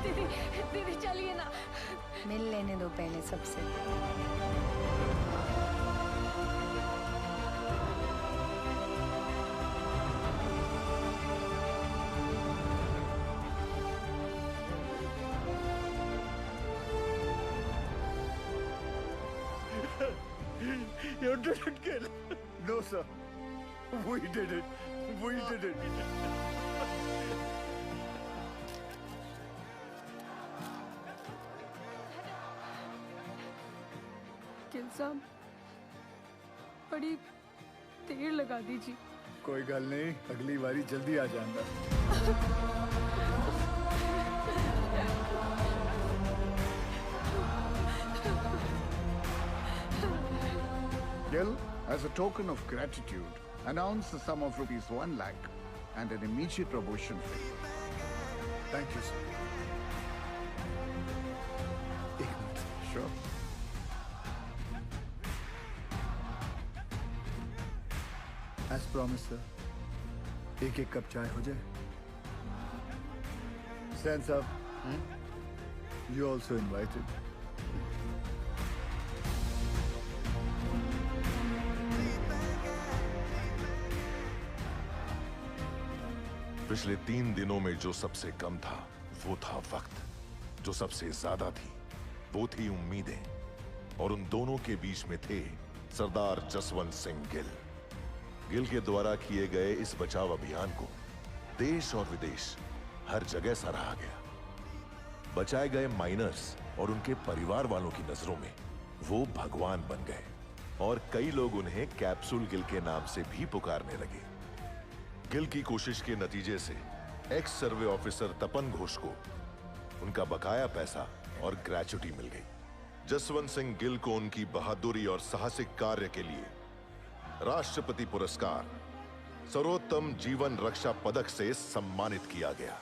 दीदी दीदी चलिए ना। मिल लेने दो पहले सबसे। You didn't kill. No, sir. We did it. We did it. Gill साहब, बड़ी देर लगा दीजिए। कोई गल नहीं, अगली बारी जल्दी आ जाऊंगा। Gill, as a token of gratitude, announce the sum of ₹1 lakh and an immediate promotion. Thank you, sir. एक minute, sure. As promised, sir. एक कप चाय हो जाए. Stands up. You also invited. पिछले 3 दिनों में जो सबसे कम था वो था वक्त. जो सबसे ज्यादा थी वो थी उम्मीदें. और उन दोनों के बीच में थे सरदार जसवंत सिंह गिल. गिल के द्वारा किए गए इस बचाव अभियान को देश और विदेश हर जगह सराहा गया. बचाए गए माइनर्स और उनके परिवार वालों की नजरों में वो भगवान बन गए और कई लोग उन्हें कैप्सूल गिल के नाम से भी पुकारने लगे. गिल की कोशिश के नतीजे से एक्स सर्वे ऑफिसर तपन घोष को उनका बकाया पैसा और ग्रेच्युटी मिल गई. जसवंत सिंह गिल को उनकी बहादुरी और साहसिक कार्य के लिए राष्ट्रपति पुरस्कार सर्वोत्तम जीवन रक्षा पदक से सम्मानित किया गया.